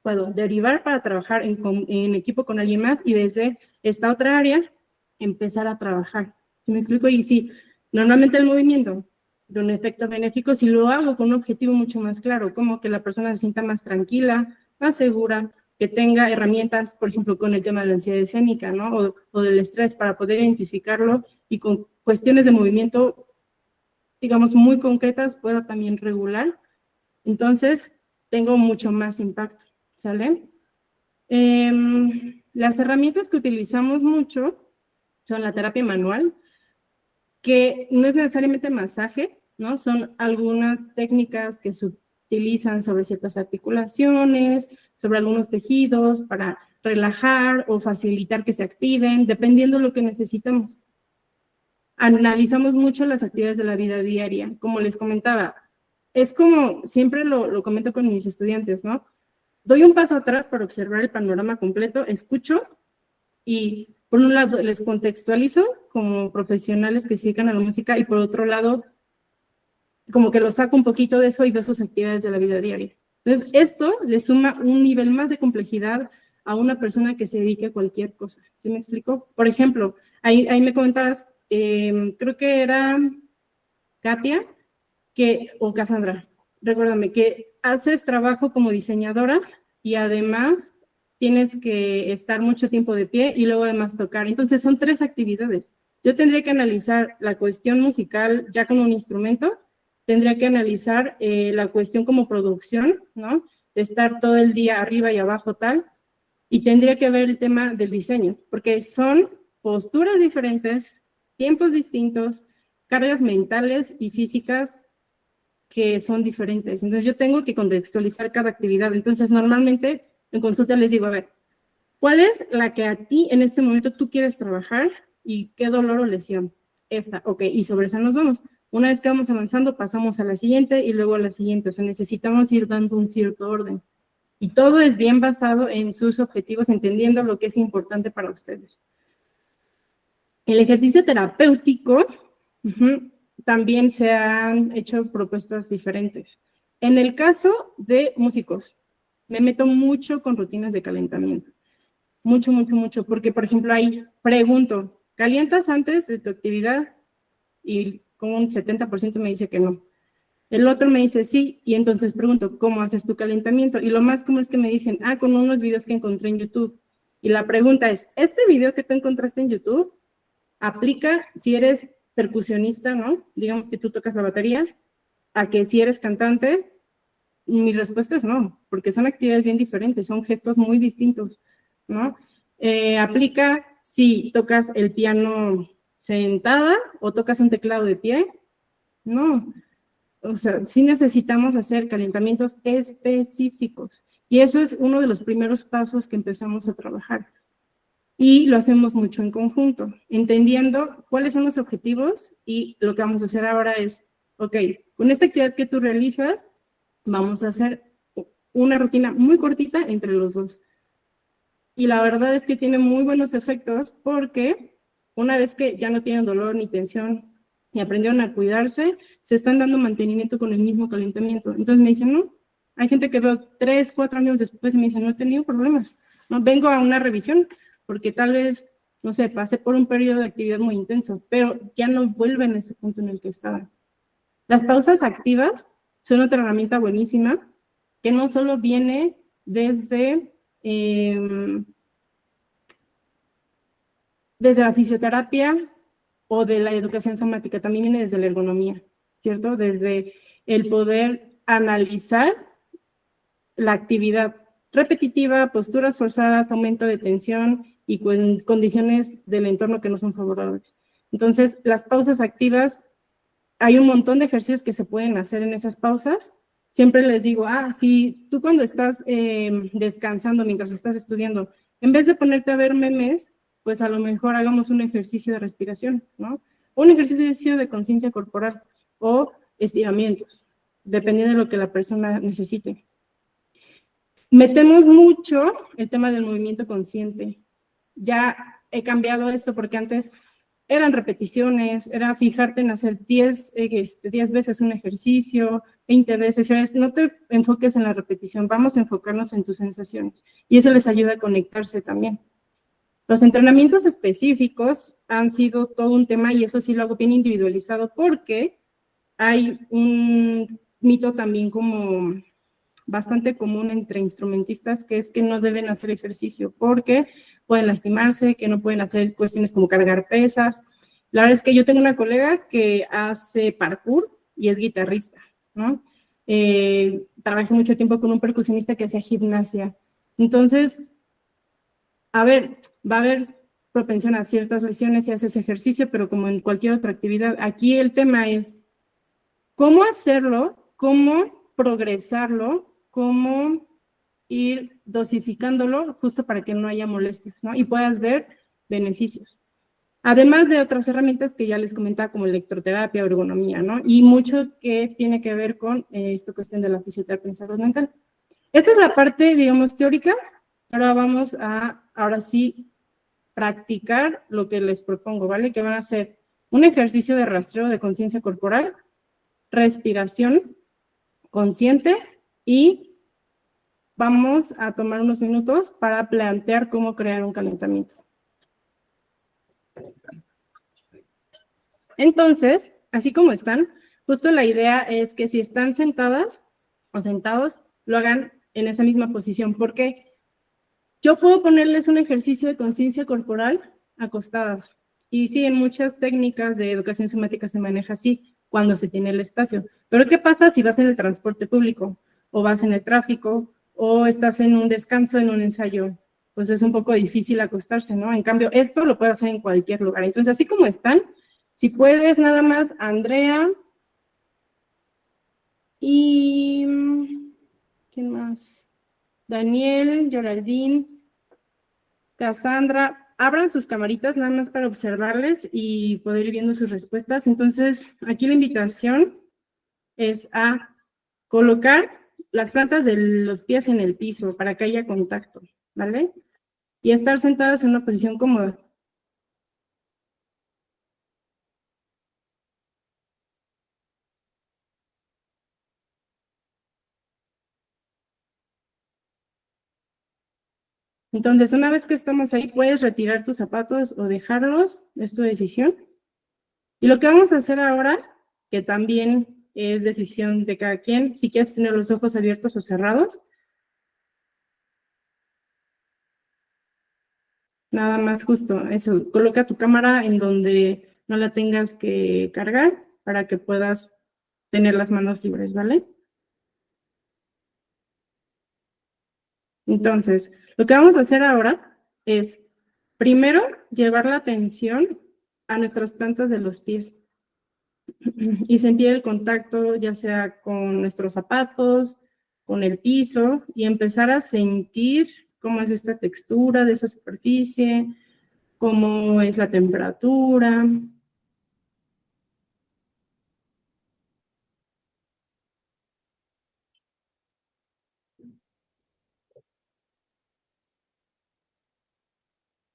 Speaker 1: puedo derivar para trabajar en equipo con alguien más y desde esta otra área empezar a trabajar. ¿Sí me explico? Y sí, normalmente el movimiento de un efecto benéfico si lo hago con un objetivo mucho más claro, como que la persona se sienta más tranquila, más segura, que tenga herramientas, por ejemplo, con el tema de la ansiedad escénica, ¿no? O del estrés para poder identificarlo y con cuestiones de movimiento, digamos, muy concretas pueda también regular. Entonces, tengo mucho más impacto, ¿sale? Las herramientas que utilizamos mucho son la terapia manual, que no es necesariamente masaje, ¿no? Son algunas técnicas que se utilizan sobre ciertas articulaciones, sobre algunos tejidos para relajar o facilitar que se activen, dependiendo de lo que necesitamos. Analizamos mucho las actividades de la vida diaria. Como les comentaba, es como, siempre lo comento con mis estudiantes, ¿no? Doy un paso atrás para observar el panorama completo, escucho y por un lado les contextualizo como profesionales que se dedican a la música y por otro lado como que los saco un poquito de eso y veo sus actividades de la vida diaria. Entonces esto le suma un nivel más de complejidad a una persona que se dedique a cualquier cosa. ¿Sí me explico? Por ejemplo, ahí me comentabas, creo que era Katia o Cassandra, recuérdame, que haces trabajo como diseñadora y además tienes que estar mucho tiempo de pie y luego además tocar. Entonces son 3 actividades. Yo tendría que analizar la cuestión musical ya con un instrumento, tendría que analizar la cuestión como producción, ¿no? De estar todo el día arriba y abajo tal, y tendría que ver el tema del diseño, porque son posturas diferentes, tiempos distintos, cargas mentales y físicas que son diferentes. Entonces yo tengo que contextualizar cada actividad. Entonces normalmente en consulta les digo, a ver, ¿cuál es la que a ti en este momento tú quieres trabajar y qué dolor o lesión? Esta, ok, y sobre esa nos vamos. Una vez que vamos avanzando, pasamos a la siguiente y luego a la siguiente. O sea, necesitamos ir dando un cierto orden. Y todo es bien basado en sus objetivos, entendiendo lo que es importante para ustedes. El ejercicio terapéutico, también se han hecho propuestas diferentes. En el caso de músicos, Me meto mucho con rutinas de calentamiento. Mucho, mucho, mucho. Porque, por ejemplo, ahí pregunto, ¿calientas antes de tu actividad? Y como un 70% me dice que no. El otro me dice sí, y entonces pregunto, ¿cómo haces tu calentamiento? Y lo más común es que me dicen, con unos videos que encontré en YouTube. Y la pregunta es, ¿este video que tú encontraste en YouTube aplica si eres percusionista, ¿no? Digamos que tú tocas la batería, a que si eres cantante. Mi respuesta es no, porque son actividades bien diferentes, son gestos muy distintos, ¿no? Aplica si tocas el piano sentada o tocas un teclado de pie, no. O sea, sí necesitamos hacer calentamientos específicos y eso es uno de los primeros pasos que empezamos a trabajar. Y lo hacemos mucho en conjunto, entendiendo cuáles son los objetivos y lo que vamos a hacer ahora es, ok, con esta actividad que tú realizas, vamos a hacer una rutina muy cortita entre los dos. Y la verdad es que tiene muy buenos efectos porque una vez que ya no tienen dolor ni tensión y aprendieron a cuidarse, se están dando mantenimiento con el mismo calentamiento. Entonces me dicen, no, hay gente que veo 3, 4 años después y me dicen, no he tenido problemas, no vengo a una revisión porque tal vez, no sé, pasé por un periodo de actividad muy intenso, pero ya no vuelven a ese punto en el que estaban. Las pausas activas son otra herramienta buenísima que no solo viene desde la fisioterapia o de la educación somática, también viene desde la ergonomía, ¿cierto? Desde el poder analizar la actividad repetitiva, posturas forzadas, aumento de tensión y condiciones del entorno que no son favorables. Entonces, las pausas activas, hay un montón de ejercicios que se pueden hacer en esas pausas. Siempre les digo, si tú cuando estás descansando mientras estás estudiando, en vez de ponerte a ver memes, pues a lo mejor hagamos un ejercicio de respiración, ¿no? Un ejercicio de conciencia corporal o estiramientos, dependiendo de lo que la persona necesite. Metemos mucho el tema del movimiento consciente. Ya he cambiado esto porque antes eran repeticiones, era fijarte en hacer 10 veces un ejercicio, 20 veces. No te enfoques en la repetición, vamos a enfocarnos en tus sensaciones. Y eso les ayuda a conectarse también. Los entrenamientos específicos han sido todo un tema y eso sí lo hago bien individualizado porque hay un mito también como bastante común entre instrumentistas, que es que no deben hacer ejercicio porque pueden lastimarse, que no pueden hacer cuestiones como cargar pesas. La verdad es que yo tengo una colega que hace parkour y es guitarrista, ¿no? Trabajé mucho tiempo con un percusionista que hacía gimnasia. Entonces, va a haber propensión a ciertas lesiones si haces ejercicio, pero como en cualquier otra actividad, aquí el tema es cómo hacerlo, cómo progresarlo, cómo ir dosificándolo justo para que no haya molestias, ¿no? Y puedas ver beneficios. Además de otras herramientas que ya les comentaba, como electroterapia, ergonomía, ¿no? Y mucho que tiene que ver con esta cuestión de la fisioterapia en salud mental. Esta es la parte, digamos, teórica. Ahora vamos a, ahora sí, practicar lo que les propongo, ¿vale? Que van a hacer un ejercicio de rastreo de conciencia corporal, respiración consciente y vamos a tomar unos minutos para plantear cómo crear un calentamiento. Entonces, así como están, justo la idea es que si están sentadas o sentados, lo hagan en esa misma posición, porque yo puedo ponerles un ejercicio de conciencia corporal acostadas. Y sí, en muchas técnicas de educación somática se maneja así, cuando se tiene el espacio. Pero ¿qué pasa si vas en el transporte público o vas en el tráfico o estás en un descanso, en un ensayo? Pues es un poco difícil acostarse, ¿no? En cambio, esto lo puedes hacer en cualquier lugar. Entonces, así como están, si puedes, nada más, Andrea y... ¿quién más? Daniel, Geraldine, Cassandra, abran sus camaritas nada más para observarles y poder ir viendo sus respuestas. Entonces, aquí la invitación es a colocar las plantas de los pies en el piso para que haya contacto, ¿vale? Y estar sentadas en una posición cómoda. Entonces, una vez que estamos ahí, puedes retirar tus zapatos o dejarlos, es tu decisión. Y lo que vamos a hacer ahora, que también es decisión de cada quien, si quieres tener los ojos abiertos o cerrados, nada más justo eso, coloca tu cámara en donde no la tengas que cargar para que puedas tener las manos libres, ¿vale? Entonces, lo que vamos a hacer ahora es, primero, llevar la atención a nuestras plantas de los pies y sentir el contacto, ya sea con nuestros zapatos, con el piso, y empezar a sentir cómo es esta textura de esa superficie, cómo es la temperatura.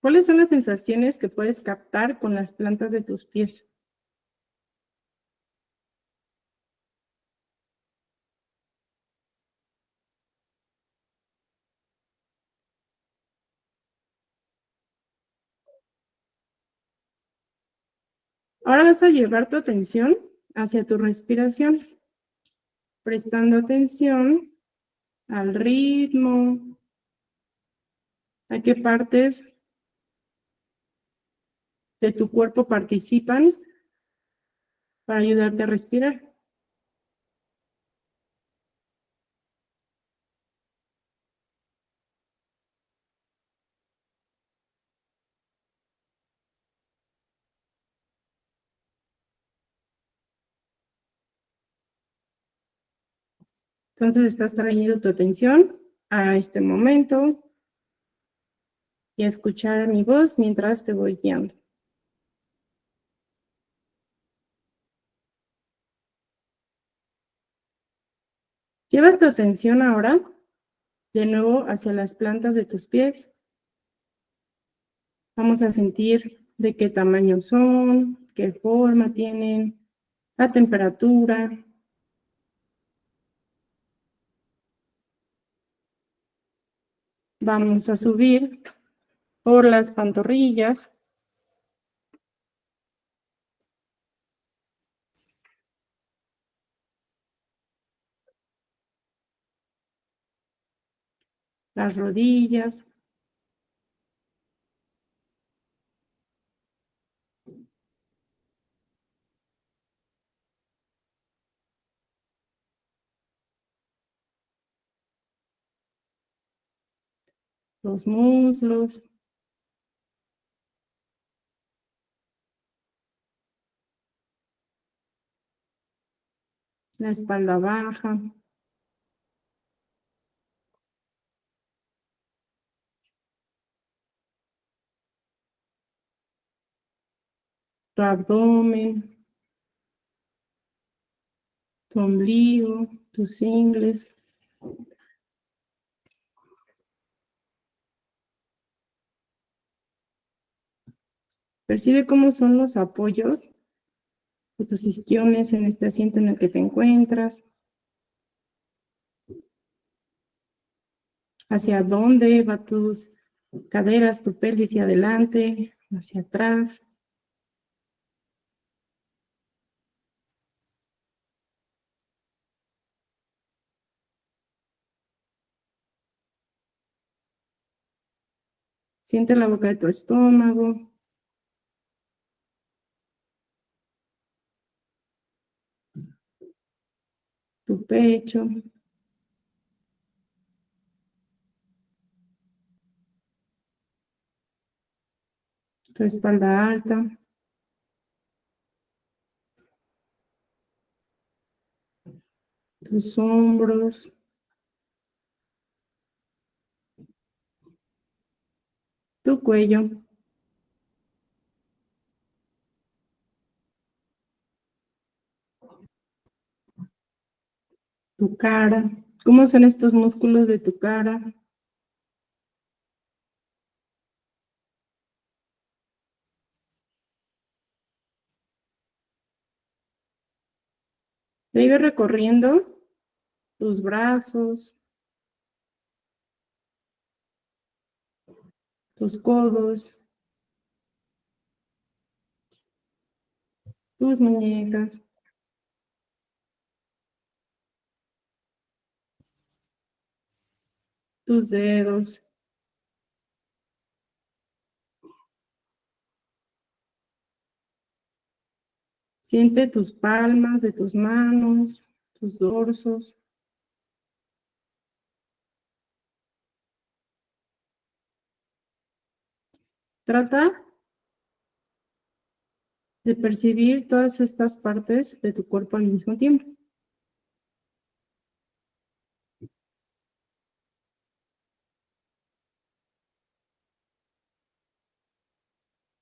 Speaker 1: ¿Cuáles son las sensaciones que puedes captar con las plantas de tus pies? Ahora vas a llevar tu atención hacia tu respiración, prestando atención al ritmo, a qué partes de tu cuerpo participan para ayudarte a respirar. Entonces estás trayendo tu atención a este momento y a escuchar mi voz mientras te voy guiando. Llevas tu atención ahora de nuevo hacia las plantas de tus pies. Vamos a sentir de qué tamaño son, qué forma tienen, la temperatura. Vamos a subir por las pantorrillas, las rodillas, los muslos, la espalda baja, tu abdomen, tu ombligo, tus ingles. Percibe cómo son los apoyos de tus isquiones en este asiento en el que te encuentras. Hacia dónde va tus caderas, tu pelvis, hacia adelante, hacia atrás. Siente la boca de tu estómago. Tu pecho. Tu espalda alta. Tus hombros. Tu cuello. Tu cara. ¿Cómo son estos músculos de tu cara? Sigue recorriendo tus brazos, tus codos, tus muñecas. Tus dedos. Siente tus palmas de tus manos, tus dorsos. Trata de percibir todas estas partes de tu cuerpo al mismo tiempo.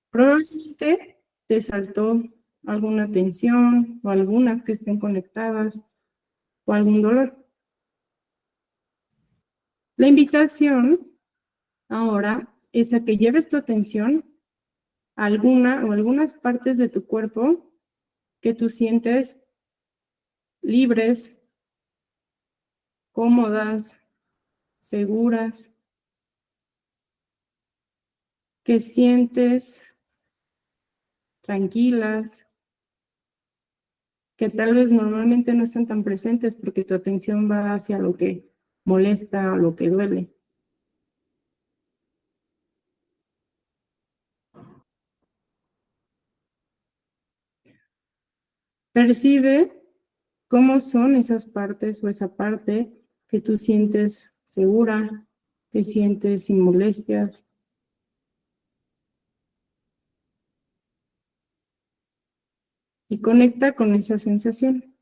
Speaker 1: Probablemente te saltó alguna tensión o algunas que estén conectadas o algún dolor. La invitación ahora es a que lleves tu atención a alguna o algunas partes de tu cuerpo que tú sientes libres, cómodas, seguras, que sientes tranquilas, que tal vez normalmente no están tan presentes porque tu atención va hacia lo que molesta o lo que duele. Percibe cómo son esas partes o esa parte que tú sientes segura, que sientes sin molestias. Y conecta con esa sensación.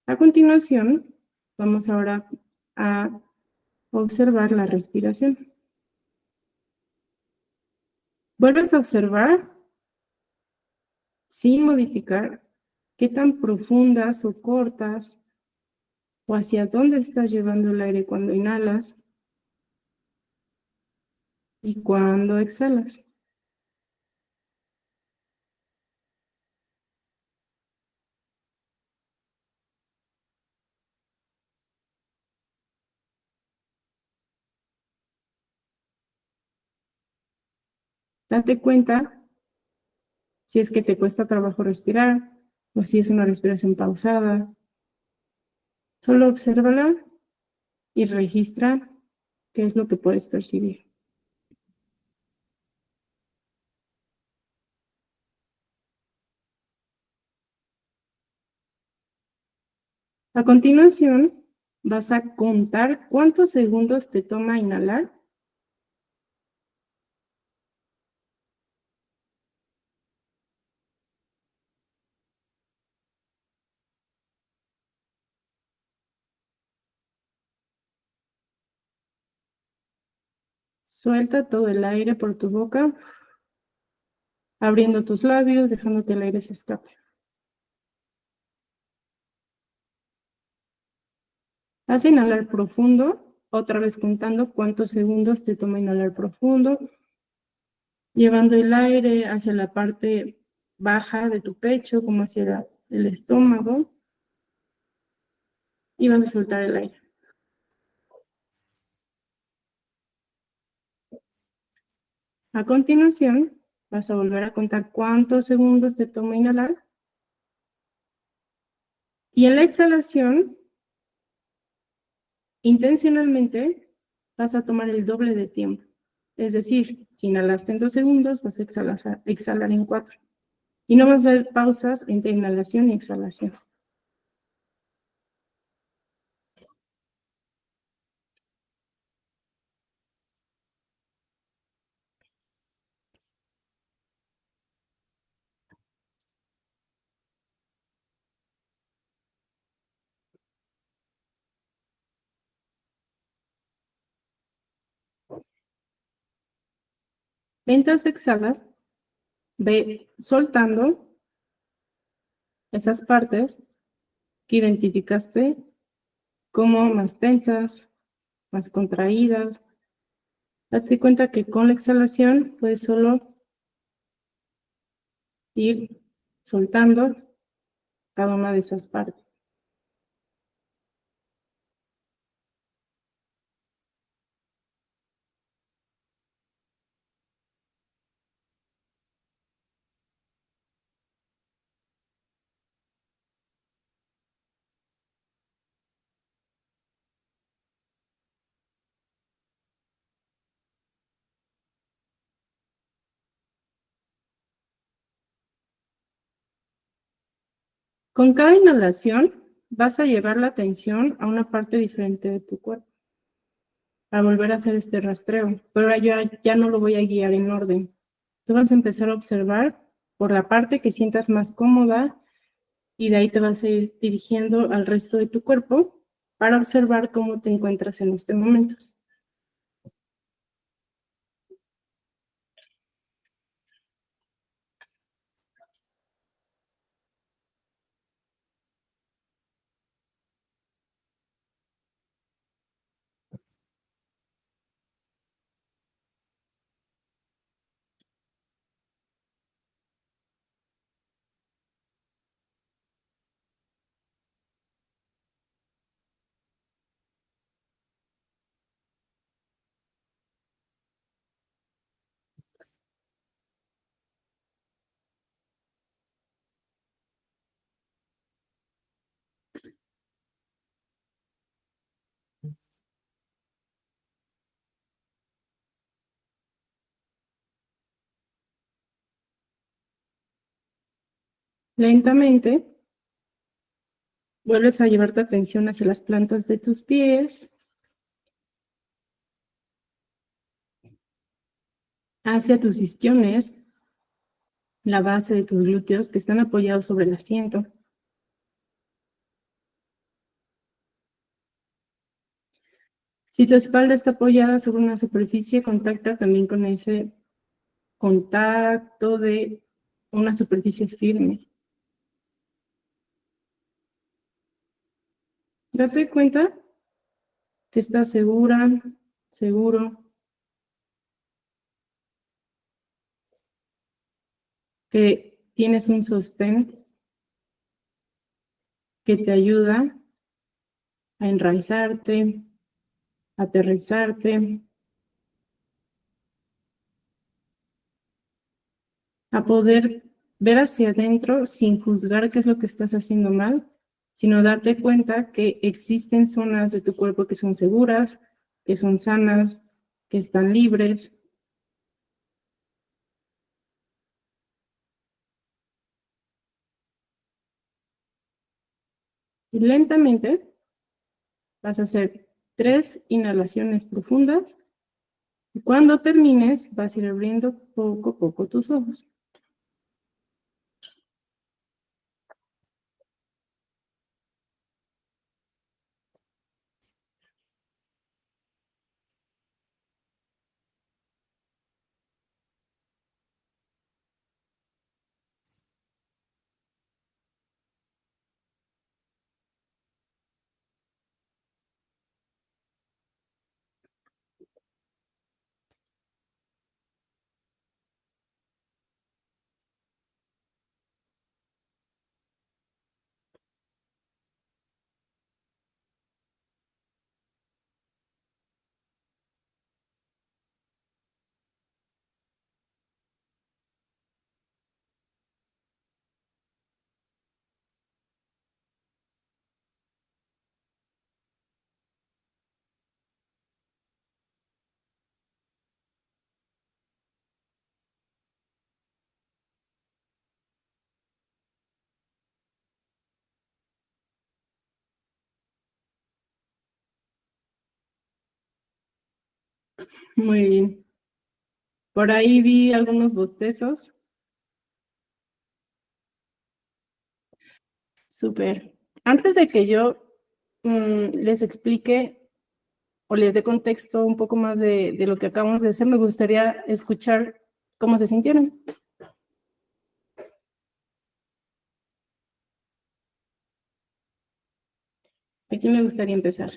Speaker 1: A continuación, vamos ahora a observar la respiración. Vuelves a observar, sin modificar, qué tan profundas o cortas o hacia dónde estás llevando el aire cuando inhalas y cuando exhalas. Date cuenta si es que te cuesta trabajo respirar o si es una respiración pausada. Solo obsérvala y registra qué es lo que puedes percibir. A continuación, vas a contar cuántos segundos te toma inhalar. Suelta todo el aire por tu boca, abriendo tus labios, dejando que el aire se escape. Vas a inhalar profundo, otra vez contando cuántos segundos te toma inhalar profundo, llevando el aire hacia la parte baja de tu pecho, como hacia el estómago, y vas a soltar el aire. A continuación, vas a volver a contar cuántos segundos te toma inhalar. Y en la exhalación, intencionalmente, vas a tomar el doble de tiempo. Es decir, si inhalaste en 2 segundos, vas a exhalar en 4. Y no vas a hacer pausas entre inhalación y exhalación. Mientras exhalas, ve soltando esas partes que identificaste como más tensas, más contraídas. Date cuenta que con la exhalación puedes solo ir soltando cada una de esas partes. Con cada inhalación vas a llevar la atención a una parte diferente de tu cuerpo para volver a hacer este rastreo, pero yo ya no lo voy a guiar en orden. Tú vas a empezar a observar por la parte que sientas más cómoda y de ahí te vas a ir dirigiendo al resto de tu cuerpo para observar cómo te encuentras en este momento. Lentamente, vuelves a llevar tu atención hacia las plantas de tus pies, hacia tus isquiones, la base de tus glúteos que están apoyados sobre el asiento. Si tu espalda está apoyada sobre una superficie, contacta también con ese contacto de una superficie firme. Date cuenta que estás segura, seguro, que tienes un sostén que te ayuda a enraizarte, a aterrizarte, a poder ver hacia adentro sin juzgar qué es lo que estás haciendo mal, sino darte cuenta que existen zonas de tu cuerpo que son seguras, que son sanas, que están libres. Y lentamente vas a hacer 3 inhalaciones profundas y cuando termines vas a ir abriendo poco a poco tus ojos. Muy bien. Por ahí vi algunos bostezos. Súper. Antes de que yo les explique o les dé contexto un poco más de lo que acabamos de hacer, me gustaría escuchar cómo se sintieron. Aquí me gustaría empezar.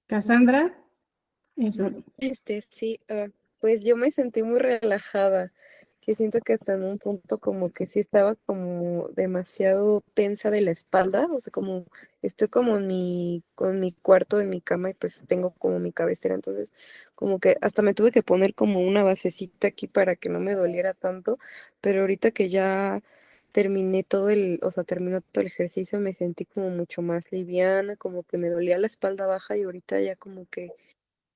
Speaker 1: Cassandra, eso.
Speaker 2: Sí, pues yo me sentí muy relajada. que siento que hasta en un punto como que sí estaba como demasiado tensa de la espalda, o sea, como estoy como con mi cuarto en mi cama y pues tengo como mi cabecera, entonces como que hasta me tuve que poner como una basecita aquí para que no me doliera tanto, pero ahorita que ya terminé o sea, terminó todo el ejercicio, me sentí como mucho más liviana, como que me dolía la espalda baja y ahorita ya como que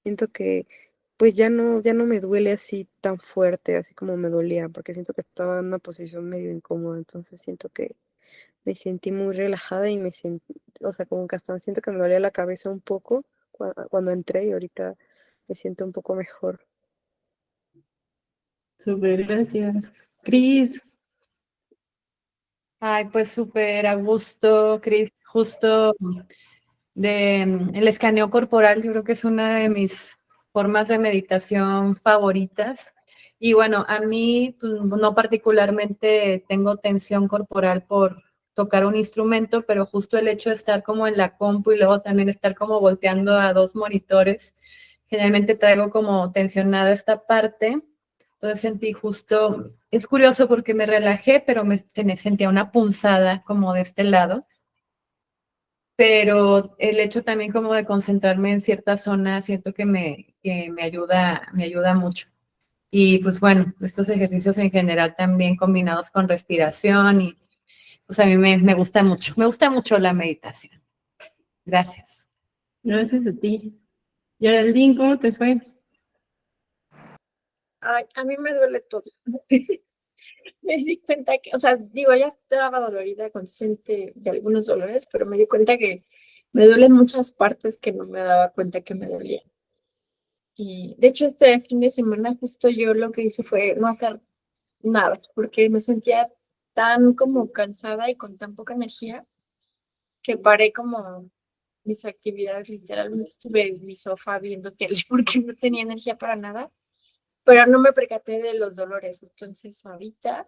Speaker 2: siento que pues ya no me duele así tan fuerte, así como me dolía, porque siento que estaba en una posición medio incómoda, entonces siento que me sentí muy relajada y me sentí, o sea, como que hasta siento que me dolía la cabeza un poco cuando entré y ahorita me siento un poco mejor.
Speaker 1: Súper, gracias. Cris,
Speaker 7: Ay, pues súper a gusto, Cris, justo el escaneo corporal, yo creo que es una de mis formas de meditación favoritas. Y bueno, a mí pues, no particularmente tengo tensión corporal por tocar un instrumento, pero justo el hecho de estar como en la compu y luego también estar como volteando a dos monitores, generalmente traigo como tensionada esta parte. Entonces sentí justo, es curioso porque me relajé, pero me sentía una punzada como de este lado, pero el hecho también como de concentrarme en cierta zona, siento que me ayuda mucho. Y pues bueno, estos ejercicios en general también combinados con respiración y pues a mí me me gusta mucho la meditación. Gracias.
Speaker 1: gracias a ti. Geraldine, ¿cómo te fue?
Speaker 4: Ay, a mí me duele todo. Me di cuenta que, o sea, digo, ya estaba dolorida, consciente de algunos dolores, pero me di cuenta que me duelen muchas partes que no me daba cuenta que me dolían. Y de hecho, este fin de semana justo yo lo que hice fue no hacer nada, porque me sentía tan como cansada y con tan poca energía que paré como mis actividades, literalmente estuve en mi sofá viendo tele porque no tenía energía para nada, pero no me percaté de los dolores. Entonces ahorita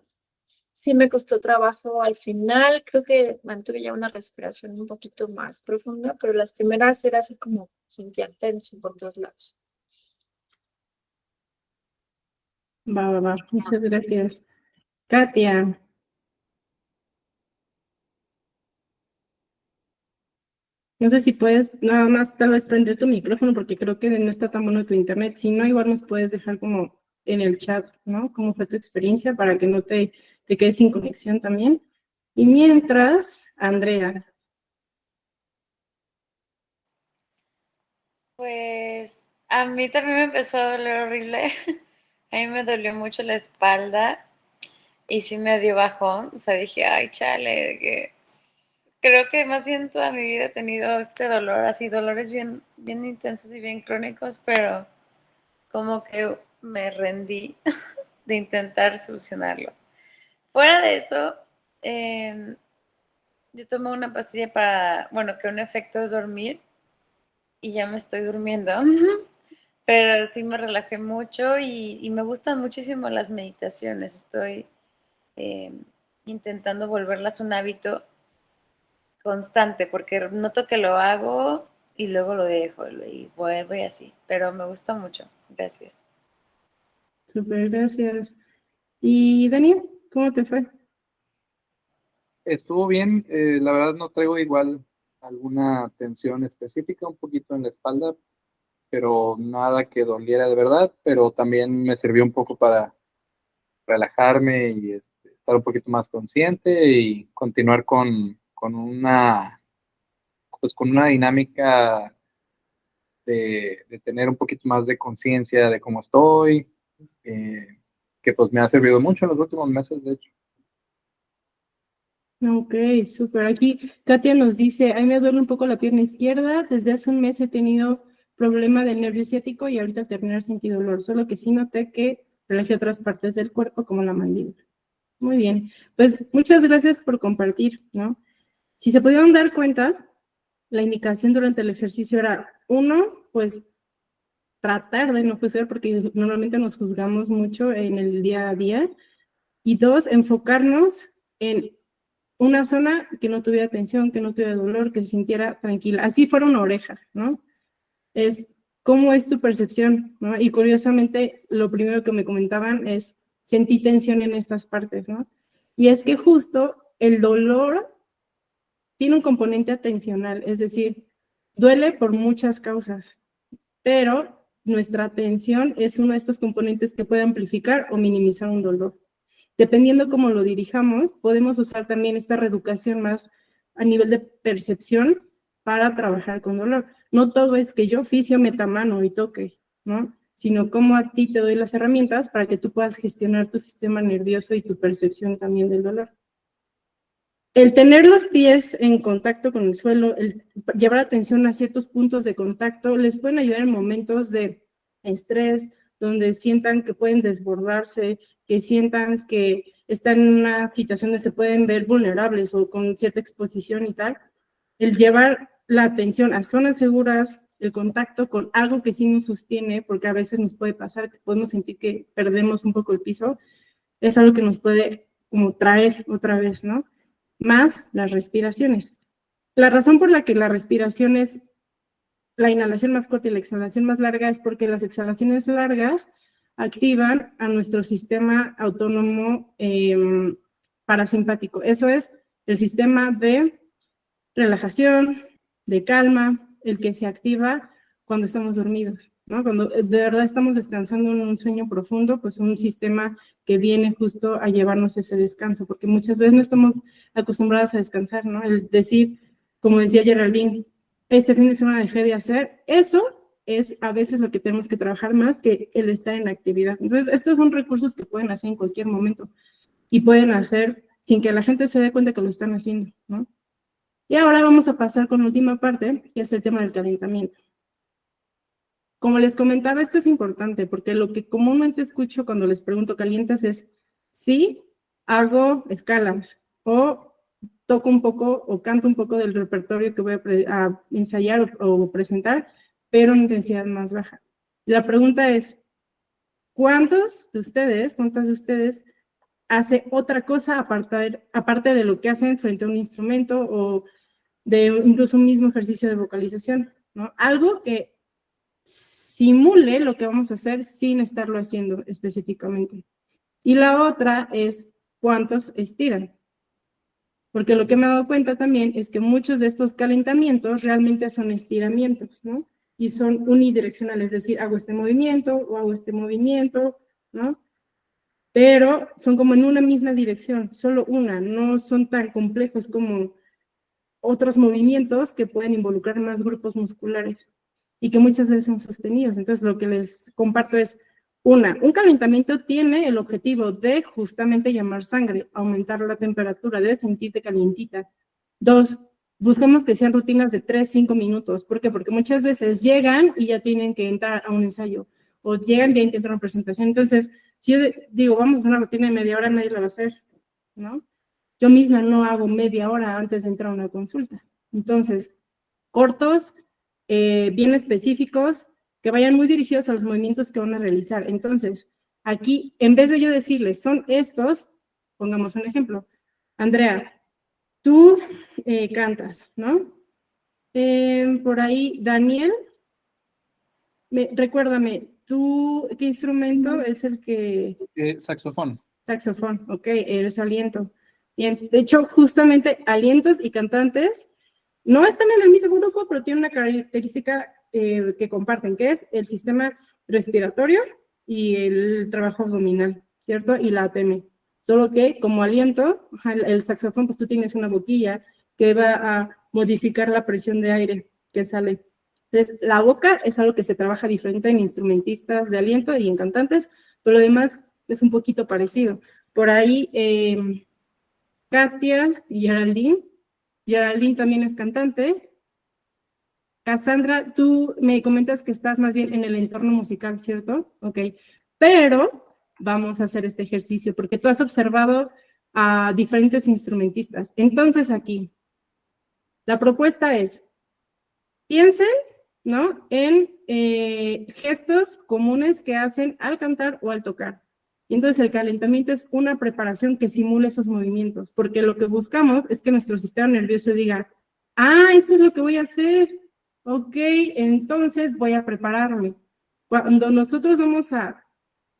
Speaker 4: sí me costó trabajo al final, creo que mantuve ya una respiración un poquito más profunda, pero las primeras era así como sentía tenso por todos lados.
Speaker 1: Va. Muchas gracias. Katia, no sé si puedes nada más tal vez prender tu micrófono porque creo que no está tan bueno tu internet. Si no, igual nos puedes dejar como en el chat, ¿no? Cómo fue tu experiencia para que no te quedes sin conexión también. Y mientras, Andrea.
Speaker 3: Pues a mí también me empezó a doler horrible. A mí me dolió mucho la espalda y sí me dio bajón. O sea, dije, ay, chale, de que creo que más bien toda mi vida he tenido este dolor, así dolores bien intensos y bien crónicos, pero como que me rendí de intentar solucionarlo. Fuera de eso, yo tomé una pastilla para, bueno, que un efecto es dormir y ya me estoy durmiendo. Pero sí me relajé mucho y me gustan muchísimo las meditaciones. Estoy eh, intentando volverlas un hábito constante porque noto que lo hago y luego lo dejo y vuelvo y así. Pero me gusta mucho. Gracias.
Speaker 1: Súper, gracias. Y Daniel, ¿cómo te fue?
Speaker 5: Estuvo bien, la verdad no traigo igual alguna tensión específica, un poquito en la espalda, pero nada que doliera de verdad, pero también me sirvió un poco para relajarme y estar un poquito más consciente y continuar pues con una dinámica de tener un poquito más de conciencia de cómo estoy, eh, que pues me ha servido mucho en los últimos meses, de hecho.
Speaker 1: Ok, súper. Aquí Katia nos dice, a mí me duele un poco la pierna izquierda, desde hace un mes he tenido problema del nervio ciático y ahorita al terminar sentí dolor, solo que sí noté que relajé otras partes del cuerpo como la mandíbula. Muy bien, pues muchas gracias por compartir, ¿no? Si se pudieron dar cuenta, la indicación durante el ejercicio era, uno, pues tratar de no juzgar porque normalmente nos juzgamos mucho en el día a día, y dos, enfocarnos en una zona que no tuviera tensión, que no tuviera dolor, que se sintiera tranquila. Así fuera una oreja, ¿no? Es cómo es tu percepción, ¿no? Y curiosamente, lo primero que me comentaban es sentí tensión en estas partes, ¿no? Y es que justo el dolor tiene un componente atencional, es decir, duele por muchas causas, pero nuestra atención es uno de estos componentes que puede amplificar o minimizar un dolor. Dependiendo cómo lo dirijamos, podemos usar también esta reeducación más a nivel de percepción para trabajar con dolor. No todo es que yo oficio, meta mano y toque, ¿no? Sino cómo a ti te doy las herramientas para que tú puedas gestionar tu sistema nervioso y tu percepción también del dolor. El tener los pies en contacto con el suelo, el llevar atención a ciertos puntos de contacto, les pueden ayudar en momentos de estrés, donde sientan que pueden desbordarse, que sientan que están en una situación donde se pueden ver vulnerables o con cierta exposición y tal. El llevar la atención a zonas seguras, el contacto con algo que sí nos sostiene, porque a veces nos puede pasar que podemos sentir que perdemos un poco el piso, es algo que nos puede como traer otra vez, ¿no? Más las respiraciones. La razón por la que la respiración es la inhalación más corta y la exhalación más larga es porque las exhalaciones largas activan a nuestro sistema autónomo parasimpático. Eso es el sistema de relajación, de calma, el que se activa cuando estamos dormidos, ¿no? Cuando de verdad estamos descansando en un sueño profundo, pues un sistema que viene justo a llevarnos ese descanso, porque muchas veces no estamos acostumbrados a descansar, ¿no? El decir, como decía Geraldine, este fin de semana dejé de hacer, eso es a veces lo que tenemos que trabajar más que el estar en actividad. Entonces, estos son recursos que pueden hacer en cualquier momento y pueden hacer sin que la gente se dé cuenta que lo están haciendo, ¿no? Y ahora vamos a pasar con la última parte, que es el tema del calentamiento. Como les comentaba, esto es importante porque lo que comúnmente escucho cuando les pregunto ¿calientas? Es sí, hago escalas o toco un poco o canto un poco del repertorio que voy a ensayar o presentar, pero en intensidad más baja. La pregunta es, ¿cuántas de ustedes hace otra cosa aparte de lo que hacen frente a un instrumento o de incluso un mismo ejercicio de vocalización, ¿no? Algo que simule lo que vamos a hacer sin estarlo haciendo específicamente. Y la otra es cuántos estiran. Porque lo que me he dado cuenta también es que muchos de estos calentamientos realmente son estiramientos, ¿no? Y son unidireccionales, es decir, hago este movimiento o hago este movimiento, ¿no? Pero son como en una misma dirección, solo una, no son tan complejos como otros movimientos que pueden involucrar más grupos musculares y que muchas veces son sostenidos. Entonces, lo que les comparto es, un calentamiento tiene el objetivo de justamente llamar sangre, aumentar la temperatura, de sentirte calientita. 2, buscamos que sean rutinas de 3-5 minutos. ¿Por qué? Porque muchas veces llegan y ya tienen que entrar a un ensayo, o llegan y ya intentan una presentación. Entonces, si yo digo, vamos a hacer una rutina de media hora, nadie la va a hacer, ¿no? Yo misma no hago media hora antes de entrar a una consulta. Entonces, cortos, bien específicos, que vayan muy dirigidos a los movimientos que van a realizar. Entonces, aquí, en vez de yo decirles, son estos, pongamos un ejemplo. Andrea, tú cantas, ¿no? Por ahí, Daniel, recuérdame, ¿tú qué instrumento es el que...?
Speaker 5: Saxofón.
Speaker 1: Saxofón, ok, eres aliento. Bien, de hecho, justamente alientos y cantantes no están en el mismo grupo, pero tienen una característica que comparten, que es el sistema respiratorio y el trabajo abdominal, ¿cierto? Y la ATM. Solo que como aliento, el saxofón, pues tú tienes una boquilla que va a modificar la presión de aire que sale. Entonces, la boca es algo que se trabaja diferente en instrumentistas de aliento y en cantantes, pero lo demás es un poquito parecido. Por ahí, Katia y Geraldine. Geraldine también es cantante. Cassandra, tú me comentas que estás más bien en el entorno musical, ¿cierto? Ok. Pero vamos a hacer este ejercicio porque tú has observado a diferentes instrumentistas. Entonces aquí, la propuesta es, piensen, ¿no? En gestos comunes que hacen al cantar o al tocar. Y entonces el calentamiento es una preparación que simule esos movimientos, porque lo que buscamos es que nuestro sistema nervioso diga, eso es lo que voy a hacer, ok, entonces voy a prepararme. Cuando nosotros vamos a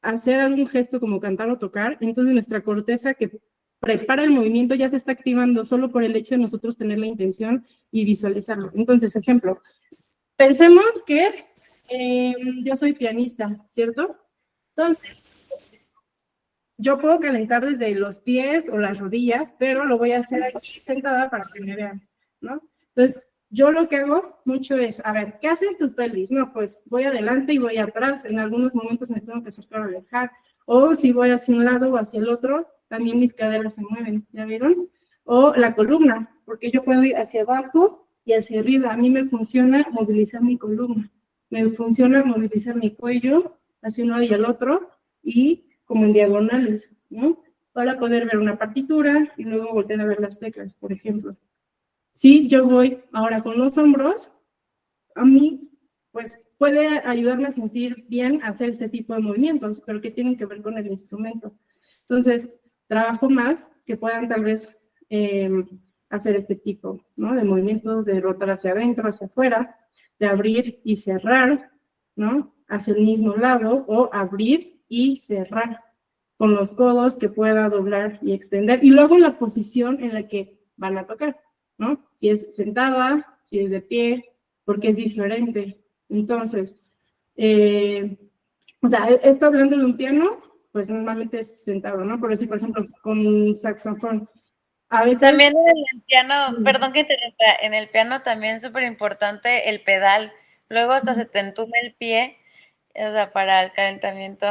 Speaker 1: hacer algún gesto como cantar o tocar, entonces nuestra corteza que prepara el movimiento ya se está activando solo por el hecho de nosotros tener la intención y visualizarlo. Entonces, ejemplo, pensemos que yo soy pianista, ¿cierto? Entonces, yo puedo calentar desde los pies o las rodillas, pero lo voy a hacer aquí sentada para que me vean, ¿no? Entonces, yo lo que hago mucho es, a ver, ¿qué hace tu pelvis? No, pues voy adelante y voy atrás. En algunos momentos me tengo que acercar o alejar. O si voy hacia un lado o hacia el otro, también mis caderas se mueven, ¿ya vieron? O la columna, porque yo puedo ir hacia abajo y hacia arriba. A mí me funciona movilizar mi columna. Me funciona movilizar mi cuello hacia un lado y al otro y como en diagonales, ¿no? Para poder ver una partitura y luego voltear a ver las teclas, por ejemplo. Si yo voy ahora con los hombros, a mí, pues, puede ayudarme a sentir bien hacer este tipo de movimientos, pero que tienen que ver con el instrumento. Entonces, trabajo más que puedan tal vez hacer este tipo, ¿no? De movimientos, de rotar hacia adentro, hacia afuera, de abrir y cerrar, ¿no? Hacia el mismo lado, o abrir y cerrar con los codos que pueda doblar y extender. Y luego en la posición en la que van a tocar, ¿no? Si es sentada, si es de pie, porque es diferente. Entonces, o sea, esto hablando de un piano, pues normalmente es sentado, ¿no? Por decir, por ejemplo, con un saxofón. A veces...
Speaker 3: También en el piano, perdón que interrumpa, en el piano también es súper importante el pedal. Luego hasta se te entume el pie, o sea, para el calentamiento.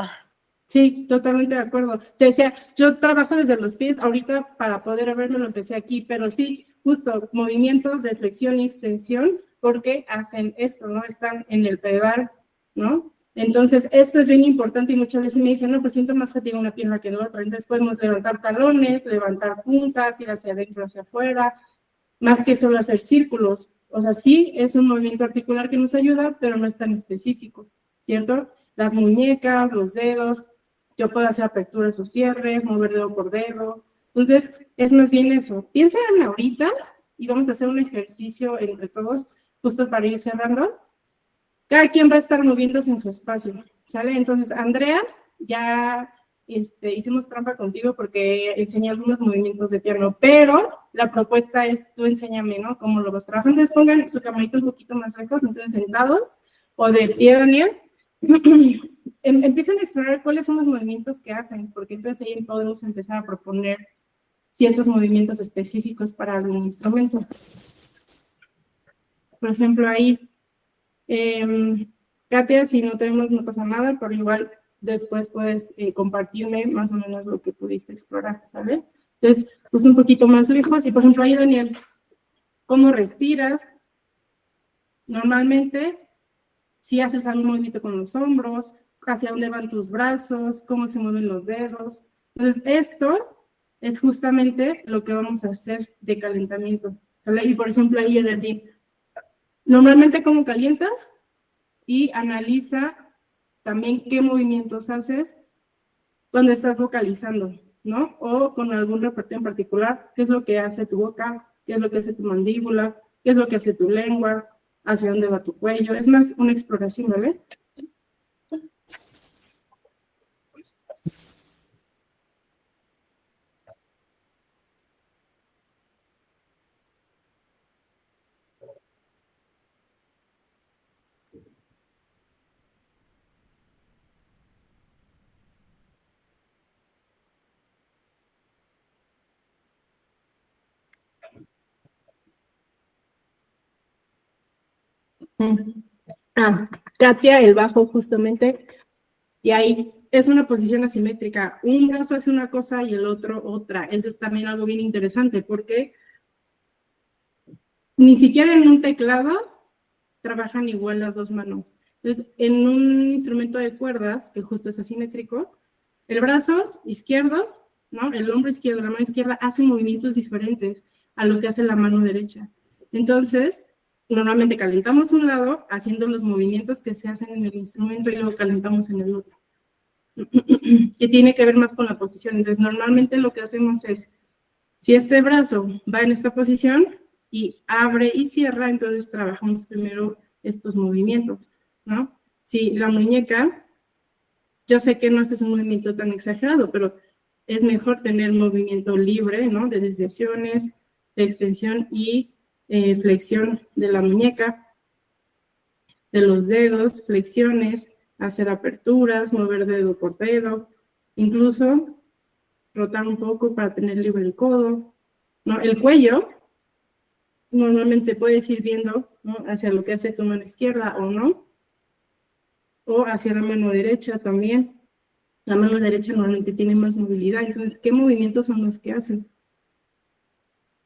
Speaker 1: Sí, totalmente de acuerdo. Te decía, yo trabajo desde los pies, ahorita para poder verme lo empecé aquí, pero sí, justo movimientos de flexión y extensión, porque hacen esto, ¿no? Están en el pedal, ¿no? Entonces, esto es bien importante y muchas veces me dicen, no, pues siento más fatiga una pierna que la otra. Entonces, podemos levantar talones, levantar puntas, ir hacia adentro, hacia afuera, más que solo hacer círculos. O sea, sí, es un movimiento articular que nos ayuda, pero no es tan específico, ¿cierto? Las muñecas, los dedos, yo puedo hacer aperturas o cierres, mover dedo por dedo. Entonces, es más bien eso. Piensen ahorita y vamos a hacer un ejercicio entre todos, justo para ir cerrando. Cada quien va a estar moviéndose en su espacio, ¿sale? Entonces, Andrea, ya hicimos trampa contigo porque enseñé algunos movimientos de piano, pero la propuesta es tú enséñame, ¿no? Cómo lo vas trabajando. Entonces, pongan su camarita un poquito más lejos, entonces sentados o de pie, Daniel. Empiecen a explorar cuáles son los movimientos que hacen, porque entonces ahí podemos empezar a proponer ciertos movimientos específicos para algún instrumento. Por ejemplo, ahí, Katia, si no tenemos no pasa nada, pero igual después puedes compartirme más o menos lo que pudiste explorar, ¿sale? Entonces, pues un poquito más lejos, y por ejemplo ahí, Daniel, ¿cómo respiras? Normalmente, si haces algún movimiento con los hombros, hacia dónde van tus brazos, cómo se mueven los dedos. Entonces, esto es justamente lo que vamos a hacer de calentamiento, ¿sale? Y por ejemplo, ahí en el DIM, normalmente cómo calientas y analiza también qué movimientos haces cuando estás vocalizando, ¿no? O con algún repertorio en particular, qué es lo que hace tu boca, qué es lo que hace tu mandíbula, qué es lo que hace tu lengua, hacia dónde va tu cuello. Es más una exploración, ¿vale? Katia, el bajo justamente, y ahí es una posición asimétrica. Un brazo hace una cosa y el otro otra. Eso es también algo bien interesante porque ni siquiera en un teclado trabajan igual las dos manos. Entonces, en un instrumento de cuerdas, que justo es asimétrico, el brazo izquierdo, ¿no? El hombro izquierdo, la mano izquierda, hacen movimientos diferentes a lo que hace la mano derecha. Entonces, normalmente calentamos un lado haciendo los movimientos que se hacen en el instrumento y luego calentamos en el otro. Que tiene que ver más con la posición. Entonces, normalmente lo que hacemos es, si este brazo va en esta posición y abre y cierra, entonces trabajamos primero estos movimientos, ¿no? Si la muñeca, Yo sé que no haces un movimiento tan exagerado, pero es mejor tener movimiento libre, ¿no? De desviaciones, de extensión y flexión de la muñeca, de los dedos, flexiones, hacer aperturas, mover dedo por dedo, incluso rotar un poco para tener libre el codo, ¿no? El cuello, normalmente puedes ir viendo, ¿no? Hacia lo que hace tu mano izquierda o no, o hacia la mano derecha también. La mano derecha normalmente tiene más movilidad, entonces, ¿qué movimientos son los que hacen?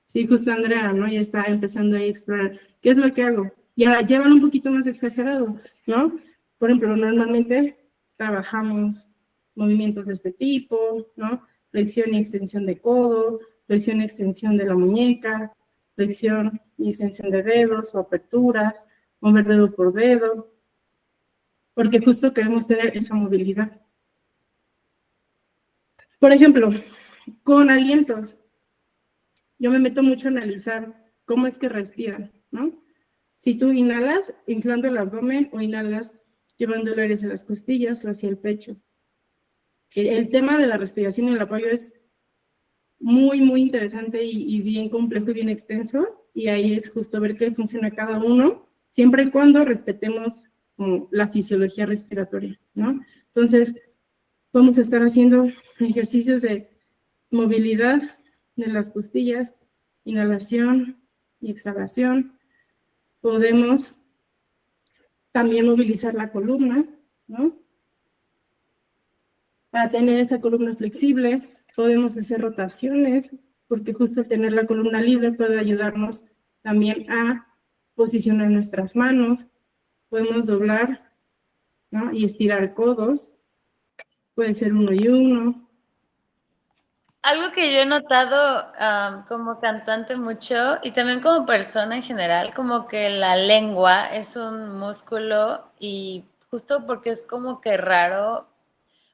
Speaker 1: Sí, justo Andrea, ¿no? Ya está empezando ahí a explorar. ¿Qué es lo que hago? Y ahora llevan un poquito más exagerado, ¿no? Por ejemplo, normalmente trabajamos movimientos de este tipo, ¿no? Flexión y extensión de codo, flexión y extensión de la muñeca, flexión y extensión de dedos o aperturas, mover dedo por dedo, porque justo queremos tener esa movilidad. Por ejemplo, con alientos, yo me meto mucho a analizar cómo es que respiran, ¿no? Si tú inhalas inflando el abdomen o inhalas llevando el aire hacia las costillas o hacia el pecho. El tema de la respiración y el apoyo es muy, muy interesante y bien complejo y bien extenso, y ahí es justo ver qué funciona cada uno, siempre y cuando respetemos como la fisiología respiratoria, ¿no? Entonces, vamos a estar haciendo ejercicios de movilidad de las costillas, inhalación y exhalación. Podemos también movilizar la columna, ¿no? Para tener esa columna flexible, podemos hacer rotaciones, porque justo al tener la columna libre puede ayudarnos también a posicionar nuestras manos. Podemos doblar, ¿no? Y estirar codos. Puede ser uno y uno.
Speaker 3: Algo que yo he notado como cantante mucho y también como persona en general, como que la lengua es un músculo y justo porque es como que raro.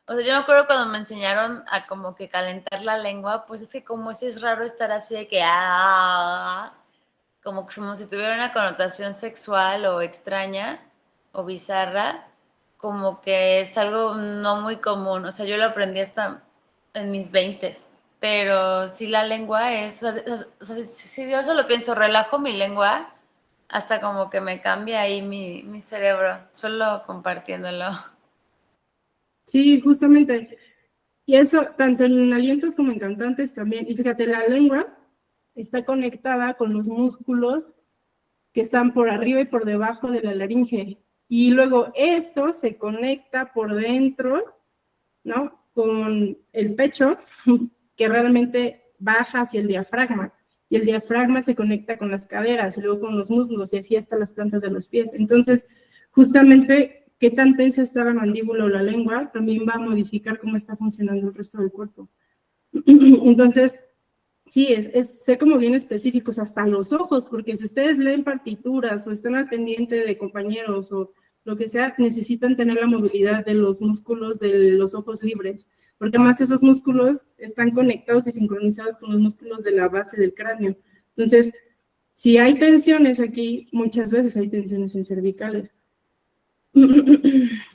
Speaker 3: O sea, yo me acuerdo cuando me enseñaron a como que calentar la lengua, pues es que como es raro estar así de que como si tuviera una connotación sexual o extraña o bizarra, como que es algo no muy común. O sea, yo lo aprendí hasta en mis 20s, pero sí la lengua es, o sea, si yo solo pienso, relajo mi lengua, hasta como que me cambia ahí mi cerebro, solo compartiéndolo.
Speaker 1: Sí, justamente. Y eso, tanto en alientos como en cantantes también. Y fíjate, la lengua está conectada con los músculos que están por arriba y por debajo de la laringe. Y luego esto se conecta por dentro, ¿no? Con el pecho, que realmente baja hacia el diafragma. Y el diafragma se conecta con las caderas y luego con los muslos y así hasta las plantas de los pies. Entonces, justamente, qué tan tensa está la mandíbula o la lengua también va a modificar cómo está funcionando el resto del cuerpo. Entonces, sí, es ser como bien específicos, hasta los ojos, porque si ustedes leen partituras o están al pendiente de compañeros o lo que sea, necesitan tener la movilidad de los músculos de los ojos libres, porque además esos músculos están conectados y sincronizados con los músculos de la base del cráneo. Entonces, si hay tensiones aquí, muchas veces hay tensiones en cervicales.